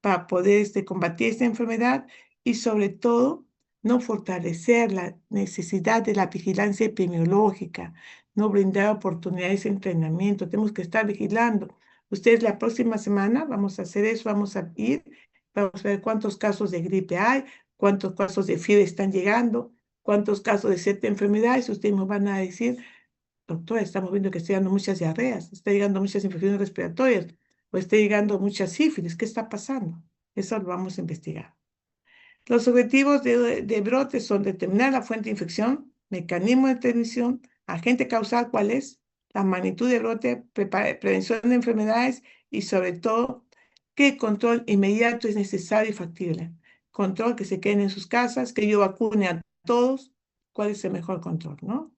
para poder combatir esta enfermedad y sobre todo no fortalecer la necesidad de la vigilancia epidemiológica, no brindar oportunidades de entrenamiento. Tenemos que estar vigilando. Ustedes la próxima semana vamos a hacer eso, vamos a ir, vamos a ver cuántos casos de gripe hay, cuántos casos de fiebre están llegando, cuántos casos de cierta enfermedad, y ustedes me van a decir, doctora, estamos viendo que está llegando muchas diarreas, está llegando muchas infecciones respiratorias, o está llegando muchas sífilis, ¿qué está pasando? Eso lo vamos a investigar. Los objetivos de brote son determinar la fuente de infección, mecanismo de transmisión, agente causal, cuál es, la magnitud de brote, prevención de enfermedades y sobre todo, qué control inmediato es necesario y factible. Control, que se queden en sus casas, que yo vacune a todos, cuál es el mejor control, ¿no?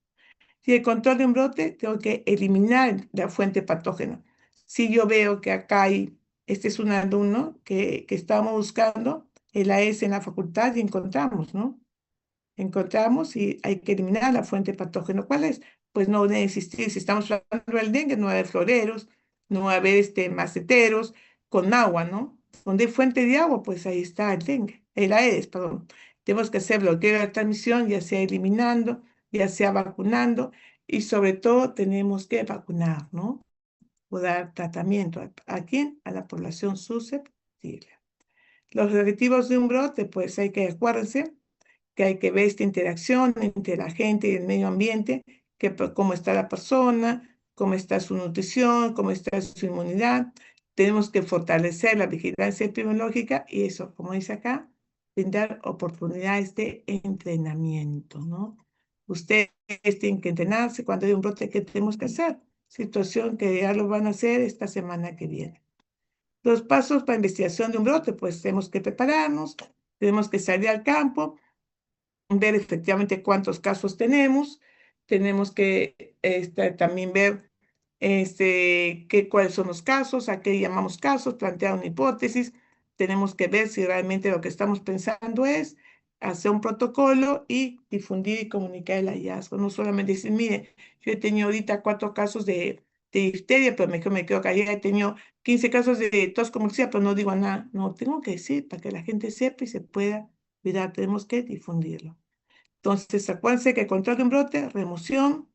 Si el control de un brote, tengo que eliminar la fuente patógena. Si yo veo que acá hay, este es un alumno que estábamos buscando, el AS en la facultad y encontramos, ¿no? Encontramos y hay que eliminar la fuente patógena. ¿Cuál es? Pues no debe existir. Si estamos hablando del dengue, no va a haber floreros, no va a haber maceteros con agua, ¿no? Donde hay fuente de agua, pues ahí está el dengue, el Aedes, perdón. Tenemos que hacer bloqueo de la transmisión, ya sea eliminando, ya sea vacunando, y sobre todo tenemos que vacunar, ¿no? O dar tratamiento. ¿A quién? A la población susceptible. Los objetivos de un brote, pues hay que, acuérdense, que hay que ver esta interacción entre la gente y el medio ambiente, cómo está la persona, cómo está su nutrición, cómo está su inmunidad, tenemos que fortalecer la vigilancia epidemiológica y eso, como dice acá, brindar oportunidades de entrenamiento, ¿no? Ustedes tienen que entrenarse cuando hay un brote, ¿qué tenemos que hacer? Situación que ya lo van a hacer esta semana que viene. Los pasos para investigación de un brote, pues tenemos que prepararnos, tenemos que salir al campo, ver efectivamente cuántos casos tenemos que también ver cuáles son los casos, a qué llamamos casos, plantear una hipótesis, tenemos que ver si realmente lo que estamos pensando es hacer un protocolo y difundir y comunicar el hallazgo, no solamente decir, mire, yo he tenido ahorita 4 casos de difteria, pero mejor me quedo callada, he tenido 15 casos de tos convulsiva, pero no digo nada, no, tengo que decir para que la gente sepa y se pueda cuidar, tenemos que difundirlo. Entonces, acuérdense que control de un brote, remoción,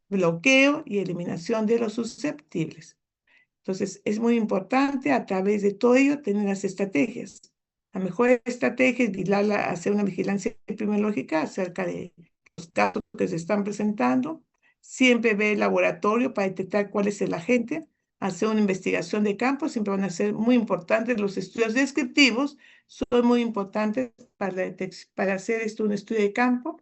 bloqueo y eliminación de los susceptibles. Entonces, es muy importante a través de todo ello tener las estrategias. La mejor estrategia es hacer una vigilancia epidemiológica acerca de los casos que se están presentando. Siempre ver el laboratorio para detectar cuál es el agente. Hacer una investigación de campo siempre van a ser muy importantes. Los estudios descriptivos son muy importantes para hacer un estudio de campo,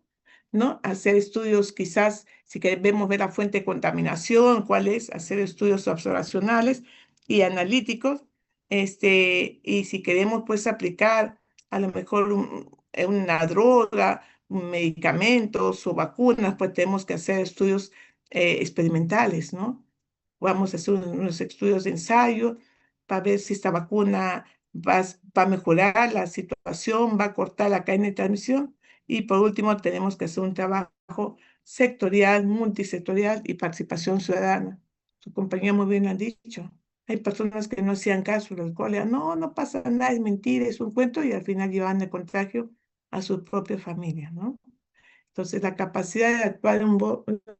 ¿no? Hacer estudios quizás, si queremos ver la fuente de contaminación, cuál es, hacer estudios observacionales y analíticos, y si queremos pues aplicar a lo mejor una droga, medicamentos o vacunas, pues tenemos que hacer estudios experimentales, ¿no? Vamos a hacer unos estudios de ensayo para ver si esta vacuna va a mejorar la situación, va a cortar la cadena de transmisión. Y por último, tenemos que hacer un trabajo sectorial, multisectorial y participación ciudadana. Su compañía muy bien lo ha dicho. Hay personas que no hacían caso del cólera. No, no pasa nada, es mentira, es un cuento y al final llevan el contagio a su propia familia, ¿no? Entonces, la capacidad de actuar en un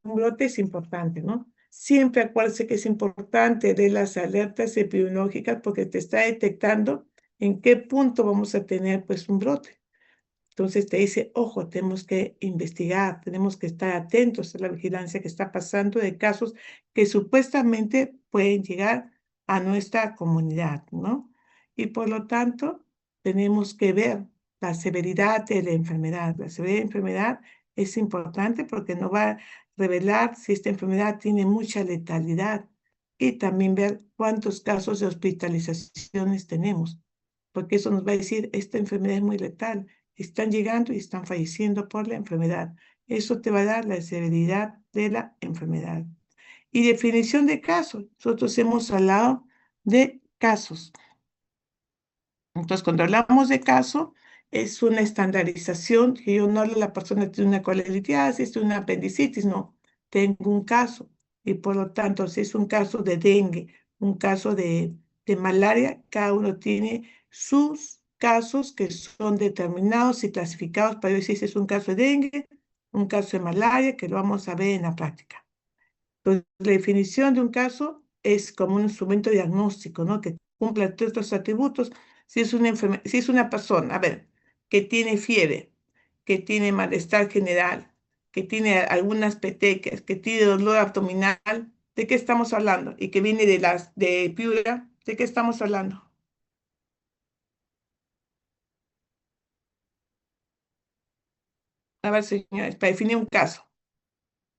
brote es importante, ¿no? Siempre acuérdense que es importante de las alertas epidemiológicas porque te está detectando en qué punto vamos a tener pues un brote. Entonces te dice, ojo, tenemos que investigar, tenemos que estar atentos a la vigilancia que está pasando de casos que supuestamente pueden llegar a nuestra comunidad, ¿no? Y por lo tanto, tenemos que ver la severidad de la enfermedad. La severidad de la enfermedad es importante porque nos va a revelar si esta enfermedad tiene mucha letalidad y también ver cuántos casos de hospitalizaciones tenemos, porque eso nos va a decir, esta enfermedad es muy letal, están llegando y están falleciendo por la enfermedad. Eso te va a dar la severidad de la enfermedad. Y definición de casos. Nosotros hemos hablado de casos. Entonces, cuando hablamos de caso, es una estandarización, que yo no hablo de la persona tiene una colelitiasis, tiene una apendicitis, no, tengo un caso. Y por lo tanto, si es un caso de dengue, un caso de malaria, cada uno tiene sus casos que son determinados y clasificados para decir si es un caso de dengue, un caso de malaria, que lo vamos a ver en la práctica. Entonces, la definición de un caso es como un instrumento diagnóstico, ¿no? Que cumpla todos estos atributos. Si es una persona, a ver, que tiene fiebre, que tiene malestar general, que tiene algunas petequias, que tiene dolor abdominal, ¿de qué estamos hablando? Y que viene de Piura, ¿de qué estamos hablando? A ver, señores, para definir un caso.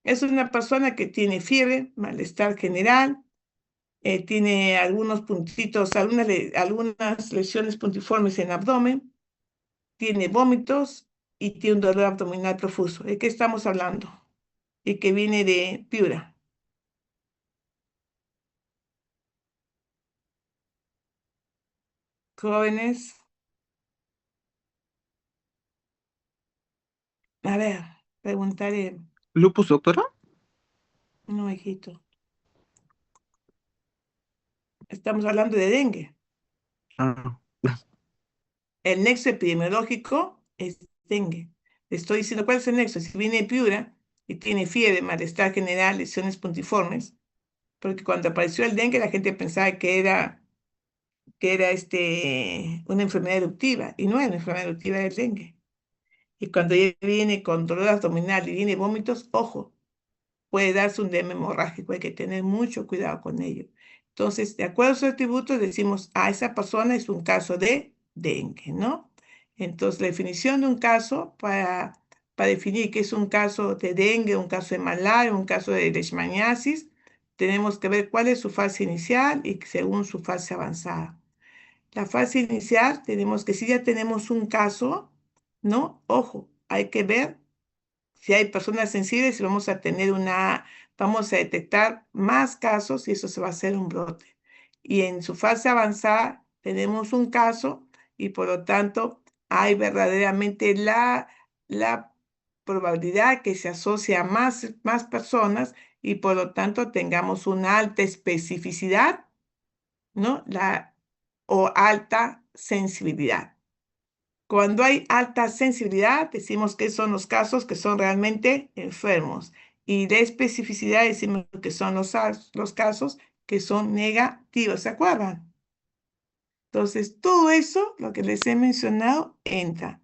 Es una persona que tiene fiebre, malestar general, tiene algunos puntitos, algunas lesiones puntiformes en el abdomen, tiene vómitos y tiene un dolor abdominal profuso. ¿De qué estamos hablando? Y que viene de Piura. Jóvenes, a ver, preguntaré. ¿Lupus, doctora? No, hijito. Estamos hablando de dengue. Ah, El nexo epidemiológico es dengue. Le estoy diciendo cuál es el nexo. Si viene de Piura y tiene fiebre, malestar general, lesiones puntiformes, porque cuando apareció el dengue la gente pensaba que era una enfermedad eruptiva, y no es una enfermedad eruptiva del dengue. Y cuando ya viene con dolor abdominal y viene vómitos, ojo, puede darse un edema hemorrágico, hay que tener mucho cuidado con ello. Entonces, de acuerdo a sus atributos, decimos, esa persona es un caso de dengue, ¿no? Entonces, la definición de un caso para definir qué es un caso de dengue, un caso de malaria, un caso de leishmaniasis, tenemos que ver cuál es su fase inicial y según su fase avanzada. La fase inicial, tenemos que si ya tenemos un caso, ¿no? Ojo, hay que ver si hay personas sensibles y vamos a detectar más casos y eso se va a hacer un brote. Y en su fase avanzada tenemos un caso y por lo tanto hay verdaderamente la probabilidad que se asocie a más personas y por lo tanto tengamos una alta especificidad, ¿no? O alta sensibilidad. Cuando hay alta sensibilidad, decimos que son los casos que son realmente enfermos. Y de especificidad decimos que son los casos que son negativos. ¿Se acuerdan? Entonces, todo eso, lo que les he mencionado, entra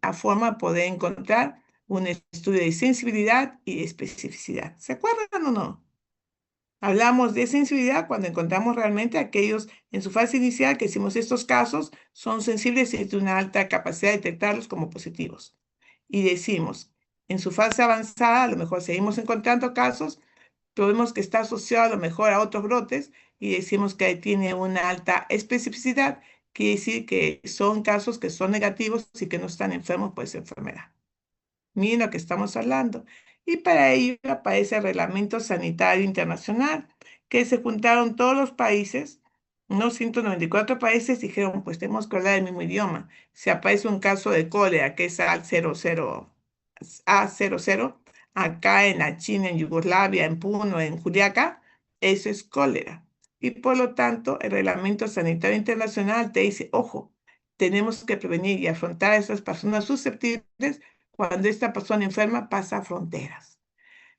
a forma de poder encontrar un estudio de sensibilidad y de especificidad. ¿Se acuerdan o no? Hablamos de sensibilidad cuando encontramos realmente aquellos en su fase inicial que decimos estos casos son sensibles y tienen una alta capacidad de detectarlos como positivos. Y decimos, en su fase avanzada, a lo mejor seguimos encontrando casos, pero vemos que está asociado a lo mejor a otros brotes y decimos que tiene una alta especificidad, quiere decir que son casos que son negativos y que no están enfermos por esa enfermedad. Miren lo que estamos hablando. Y para ello aparece el Reglamento Sanitario Internacional, que se juntaron todos los países, unos 194 países, dijeron, pues tenemos que hablar el mismo idioma. Si aparece un caso de cólera, que es A00, acá en la China, en Yugoslavia, en Puno, en Juliaca, eso es cólera. Y por lo tanto, el Reglamento Sanitario Internacional te dice, ojo, tenemos que prevenir y afrontar a esas personas susceptibles cuando esta persona enferma pasa fronteras.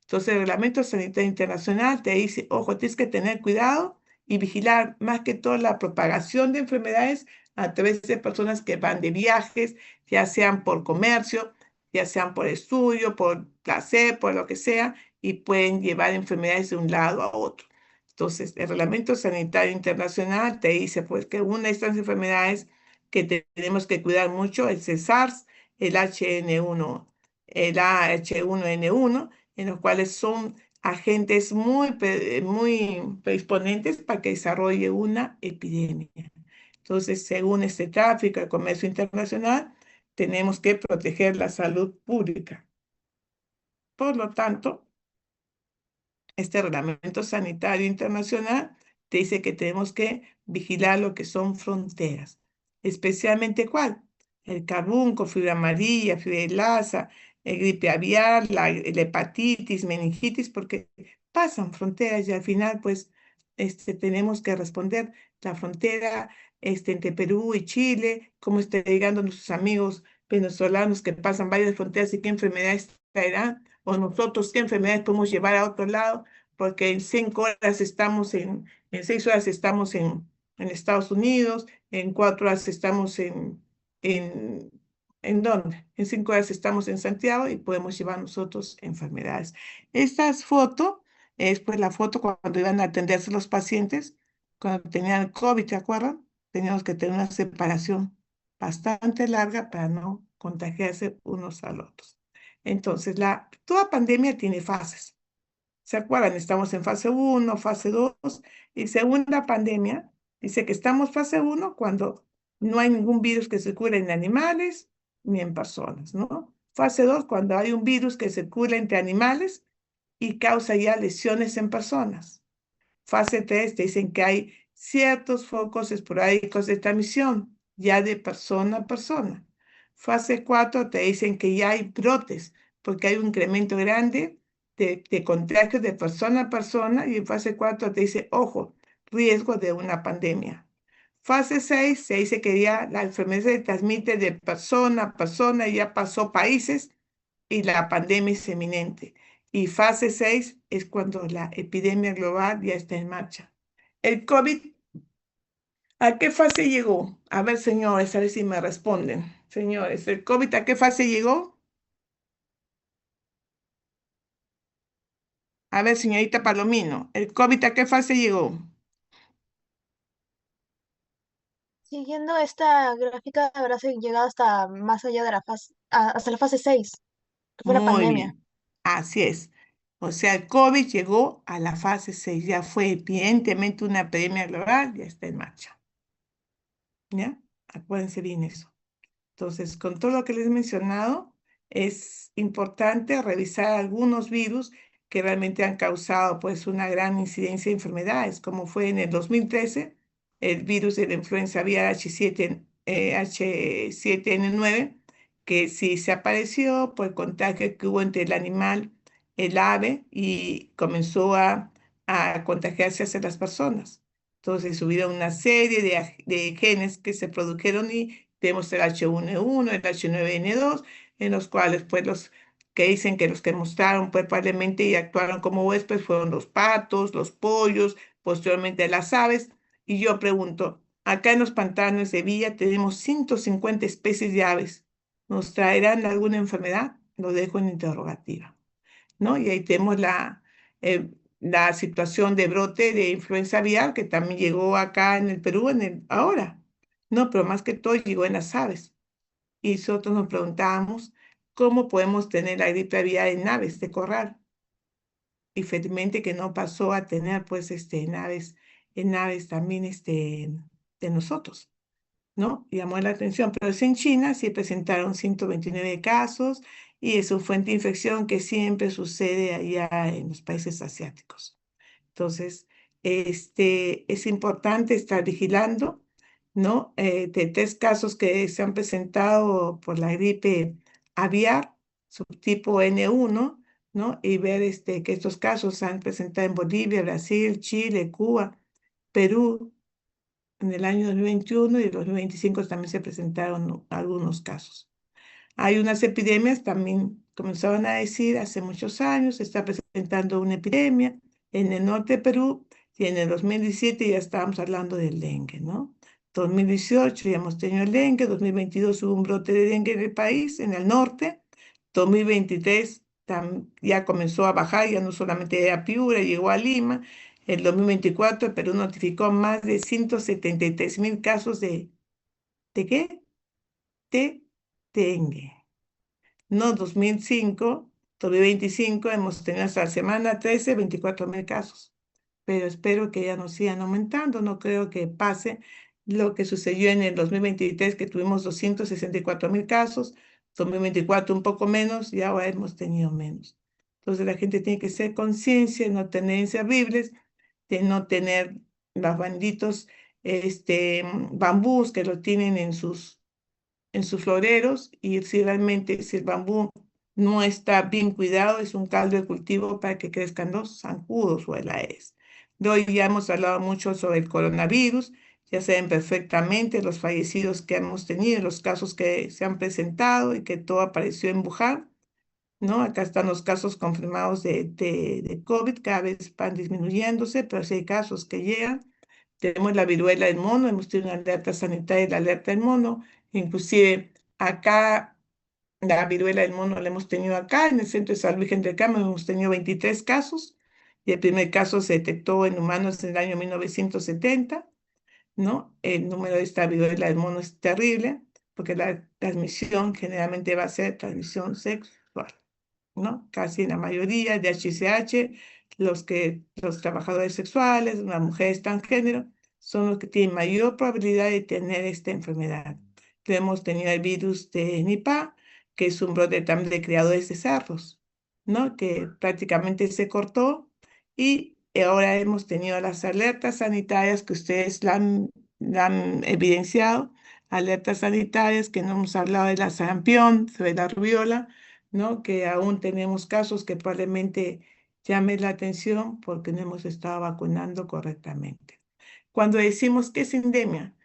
Entonces, el Reglamento Sanitario Internacional te dice, ojo, tienes que tener cuidado y vigilar más que todo la propagación de enfermedades a través de personas que van de viajes, ya sean por comercio, ya sean por estudio, por placer, por lo que sea, y pueden llevar enfermedades de un lado a otro. Entonces, el Reglamento Sanitario Internacional te dice, pues, que una de estas enfermedades que tenemos que cuidar mucho es el SARS, el HN1, el H1N1, en los cuales son agentes muy predisponentes para que desarrolle una epidemia. Entonces, según este tráfico de comercio internacional, tenemos que proteger la salud pública. Por lo tanto, este reglamento sanitario internacional te dice que tenemos que vigilar lo que son fronteras, especialmente ¿cuál? El carbunco, fiebre amarilla, fiebre lasa, el gripe aviar, la hepatitis, meningitis, porque pasan fronteras y al final pues tenemos que responder la frontera entre Perú y Chile, cómo está llegando nuestros amigos venezolanos que pasan varias fronteras y qué enfermedades traerán, o nosotros qué enfermedades podemos llevar a otro lado porque en 5 horas en 6 horas estamos en Estados Unidos, en 4 horas estamos en, ¿en dónde? En 5 horas estamos en Santiago y podemos llevar nosotros enfermedades. Esta foto es pues la foto cuando iban a atenderse los pacientes, cuando tenían COVID, ¿te acuerdan? Teníamos que tener una separación bastante larga para no contagiarse unos a los otros. Entonces, toda pandemia tiene fases. ¿Se acuerdan? Estamos en fase 1, fase 2 y según la pandemia, dice que estamos fase 1 cuando no hay ningún virus que circule en animales ni en personas, ¿no? Fase 2 cuando hay un virus que circula entre animales y causa ya lesiones en personas. Fase 3 te dicen que hay ciertos focos esporádicos de transmisión, ya de persona a persona. Fase 4 te dicen que ya hay brotes, porque hay un incremento grande de contagios de persona a persona, y en fase 4 te dice, ojo, riesgo de una pandemia. Fase 6 se dice que ya la enfermedad se transmite de persona a persona, ya pasó países y la pandemia es eminente. Y fase 6 es cuando la epidemia global ya está en marcha. El COVID, ¿a qué fase llegó? A ver, señores, a ver si me responden. Señores, ¿el COVID a qué fase llegó? A ver, señorita Palomino, ¿el COVID a qué fase llegó? Siguiendo esta gráfica, habrá llegado hasta más allá de la fase, hasta la fase 6, que fue la Muy pandemia. bien, así es. O sea, el COVID llegó a la fase 6, ya fue evidentemente una epidemia global, ya está en marcha. ¿Ya? Acuérdense bien eso. Entonces, con todo lo que les he mencionado, es importante revisar algunos virus que realmente han causado pues una gran incidencia de enfermedades, como fue en el 2013 el virus de la influenza aviar H7N9, que sí se apareció por el contagio que hubo entre el animal, el ave, y comenzó a contagiarse hacia las personas. Entonces hubieron una serie de genes que se produjeron y tenemos el H1N1, el H9N2, en los cuales pues los que dicen que los que mostraron pues probablemente y actuaron como huéspedes fueron los patos, los pollos, posteriormente las aves. Y yo pregunto, acá en los pantanos de Villa tenemos 150 especies de aves. ¿Nos traerán alguna enfermedad? Lo dejo en interrogativa, ¿no? Y ahí tenemos la situación de brote de influenza aviar que también llegó acá en el Perú ahora, ¿no? Pero más que todo llegó en las aves. Y nosotros nos preguntábamos cómo podemos tener la gripe aviar en aves de corral. Y felizmente que no pasó a tener pues en aves también de nosotros, ¿no? Llamó la atención, pero es en China sí presentaron 129 casos y es una fuente de infección que siempre sucede allá en los países asiáticos. Entonces, es importante estar vigilando, ¿no? De 3 casos que se han presentado por la gripe aviar, subtipo N1, ¿no? Y ver que estos casos se han presentado en Bolivia, Brasil, Chile, Cuba, Perú, en el año 2021 y en 2025 también se presentaron algunos casos. Hay unas epidemias, también comenzaban a decir hace muchos años, se está presentando una epidemia en el norte de Perú y en el 2017 ya estábamos hablando del dengue, ¿no? 2018 ya hemos tenido el dengue, 2022 hubo un brote de dengue en el país, en el norte, 2023 ya comenzó a bajar, ya no solamente a Piura, llegó a Lima, en 2024 Perú notificó más de 173.000 casos ¿de qué? De dengue. No, 2025 hemos tenido hasta la semana 13 24.000 casos, pero espero que ya no sigan aumentando, no creo que pase lo que sucedió en el 2023, que tuvimos 264.000 casos, 2024 un poco menos y ahora hemos tenido menos. Entonces la gente tiene que ser conciencia, de no tener inservibles, de no tener los banditos bambús que lo tienen en sus floreros, y si realmente si el bambú no está bien cuidado, es un caldo de cultivo para que crezcan los zancudos o el aedes. De hoy ya hemos hablado mucho sobre el coronavirus, ya saben perfectamente los fallecidos que hemos tenido, los casos que se han presentado y que todo apareció en Wuhan, ¿no? Acá están los casos confirmados de COVID, cada vez van disminuyéndose, pero sí hay casos que llegan. Tenemos la viruela del mono, hemos tenido una alerta sanitaria y la alerta del mono. Inclusive acá la viruela del mono la hemos tenido acá en el Centro de Salud Virgen del Carmen, hemos tenido 23 casos y el primer caso se detectó en humanos en el año 1970, ¿no? El número de esta viruela del mono es terrible porque la transmisión generalmente va a ser transmisión sexual, ¿no? Casi en la mayoría de HCH, los trabajadores sexuales, las mujeres transgénero, son los que tienen mayor probabilidad de tener esta enfermedad. Hemos tenido el virus de Nipah, que es un brote también de criadores de cerdos, ¿no? Que prácticamente se cortó y ahora hemos tenido las alertas sanitarias que ustedes la han evidenciado, alertas sanitarias que no hemos hablado de la sarampión, de la rubiola, ¿no? Que aún tenemos casos que probablemente llamen la atención porque no hemos estado vacunando correctamente. Cuando decimos que es sindemia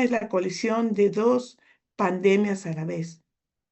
es la colisión de dos pandemias a la vez.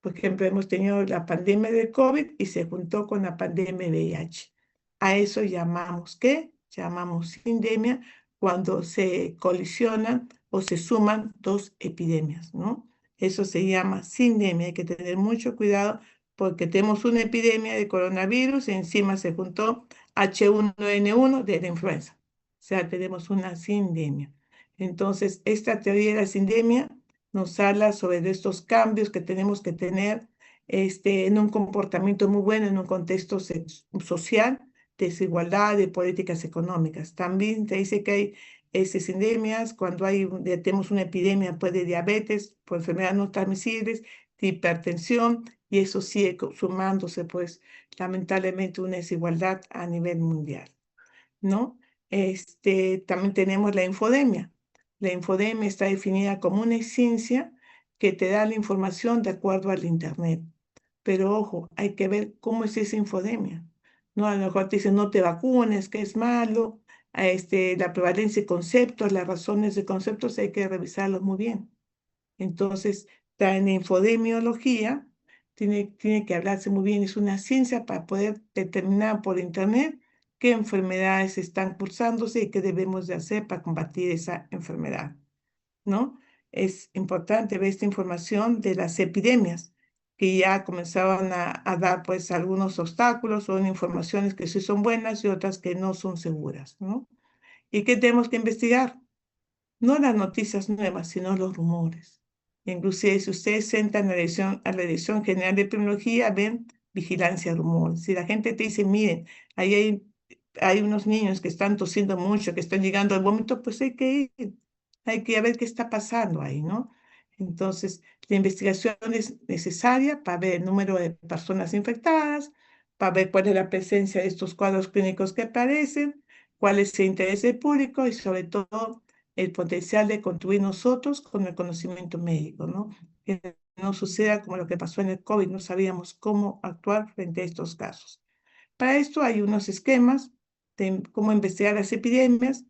Por ejemplo, hemos tenido la pandemia de COVID y se juntó con la pandemia de VIH. A eso llamamos, ¿qué? Llamamos sindemia cuando se colisionan o se suman dos epidemias, ¿no? Eso se llama sindemia. Hay que tener mucho cuidado porque tenemos una epidemia de coronavirus y encima se juntó H1N1 de la influenza. O sea, tenemos una sindemia. Entonces, esta teoría de la sindemia nos habla sobre estos cambios que tenemos que tener en un comportamiento muy bueno, en un contexto social, desigualdad de políticas económicas. También te dice que hay sindemias cuando tenemos una epidemia pues, de diabetes, por enfermedades no transmisibles, de hipertensión, y eso sigue sumándose, pues, lamentablemente, una desigualdad a nivel mundial, ¿no? También tenemos la infodemia. La infodemia está definida como una ciencia que te da la información de acuerdo al Internet. Pero ojo, hay que ver cómo es esa infodemia. ¿No? A lo mejor te dicen no te vacunes, que es malo, la prevalencia de conceptos, las razones de conceptos, hay que revisarlos muy bien. Entonces, en infodemiología tiene que hablarse muy bien, es una ciencia para poder determinar por Internet qué enfermedades están cursándose y qué debemos de hacer para combatir esa enfermedad, ¿no? Es importante ver esta información de las epidemias que ya comenzaban a dar pues algunos obstáculos o informaciones que sí son buenas y otras que no son seguras, ¿no? ¿Y qué tenemos que investigar? No las noticias nuevas, sino los rumores. Inclusive, si ustedes entran a la Dirección General de Epidemiología, ven vigilancia de rumores. Si la gente te dice, miren, ahí hay unos niños que están tosiendo mucho, que están llegando al vómito, pues hay que ir a ver qué está pasando ahí, ¿no? Entonces, la investigación es necesaria para ver el número de personas infectadas, para ver cuál es la presencia de estos cuadros clínicos que aparecen, cuál es el interés del público y sobre todo el potencial de contribuir nosotros con el conocimiento médico, ¿no? Que no suceda como lo que pasó en el COVID, no sabíamos cómo actuar frente a estos casos. Para esto hay unos esquemas de cómo investigar las epidemias,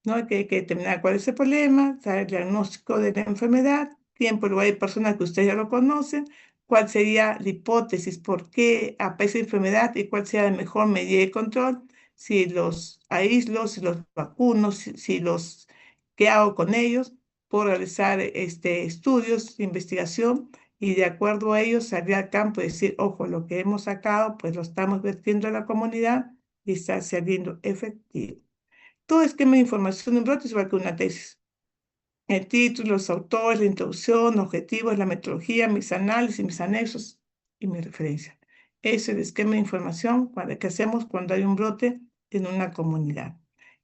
¿no? Que hay que determinar cuál es el problema, saber el diagnóstico de la enfermedad, tiempo, lugar y personas que ustedes ya lo conocen, cuál sería la hipótesis, por qué aparece la enfermedad y cuál sería la mejor medida de control, si los aíslo, si los vacuno, qué hago con ellos, por realizar estudios, investigación y de acuerdo a ellos salir al campo y decir, ojo, lo que hemos sacado, pues lo estamos vertiendo a la comunidad y está saliendo efectivo. Todo esquema de información en brote es igual que una tesis. El título, los autores, la introducción, objetivos, la metodología, mis análisis, mis anexos y mi referencia. Ese es el esquema de información que hacemos cuando hay un brote en una comunidad.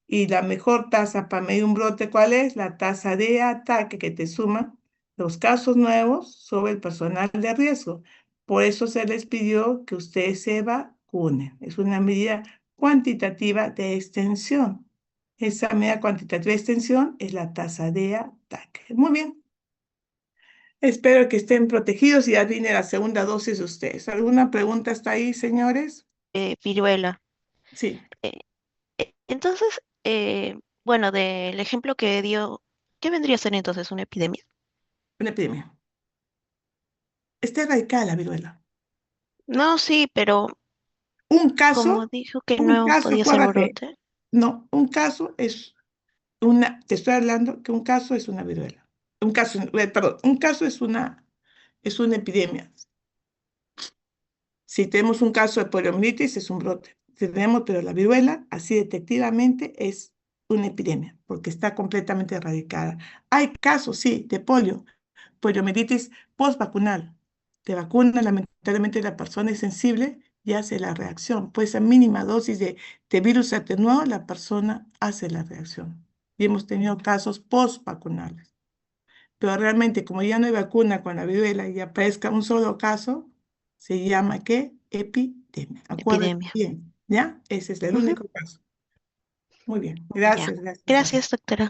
Y la mejor tasa para medir un brote, ¿cuál es? La tasa de ataque que te suma los casos nuevos sobre el personal de riesgo. Por eso se les pidió que ustedes se vacunen. Es una medida cuantitativa de extensión. Esa medida cuantitativa de extensión es la tasa de ataque. Muy bien. Espero que estén protegidos y ya viene la segunda dosis de ustedes. ¿Alguna pregunta hasta ahí, señores? Viruela. Sí, Eh, entonces, bueno, del ejemplo que dio, ¿qué vendría a ser entonces una epidemia? una epidemia. Está erradicada la viruela. No, sí, pero Un como caso, dijo que un no caso, podía ser acuérdate. brote, No, un caso es te estoy hablando que un caso es una viruela. Un caso, perdón, un caso es una epidemia. Si tenemos un caso de poliomielitis, es un brote. Si tenemos, pero la viruela, así detectivamente, es una epidemia, porque está completamente erradicada. Hay casos, sí, de poliomielitis postvacunal. Te vacuna, lamentablemente la persona es sensible y hace la reacción. Pues a mínima dosis de virus atenuado, la persona hace la reacción. Y hemos tenido casos postvacunales. Pero realmente, como ya no hay vacuna con la viruela y aparezca un solo caso, se llama ¿qué? Epidemia. Acuérdense epidemia. bien, ¿ya? Ese es el Ujú, único caso. Muy bien, ya. gracias, gracias. Gracias, doctora.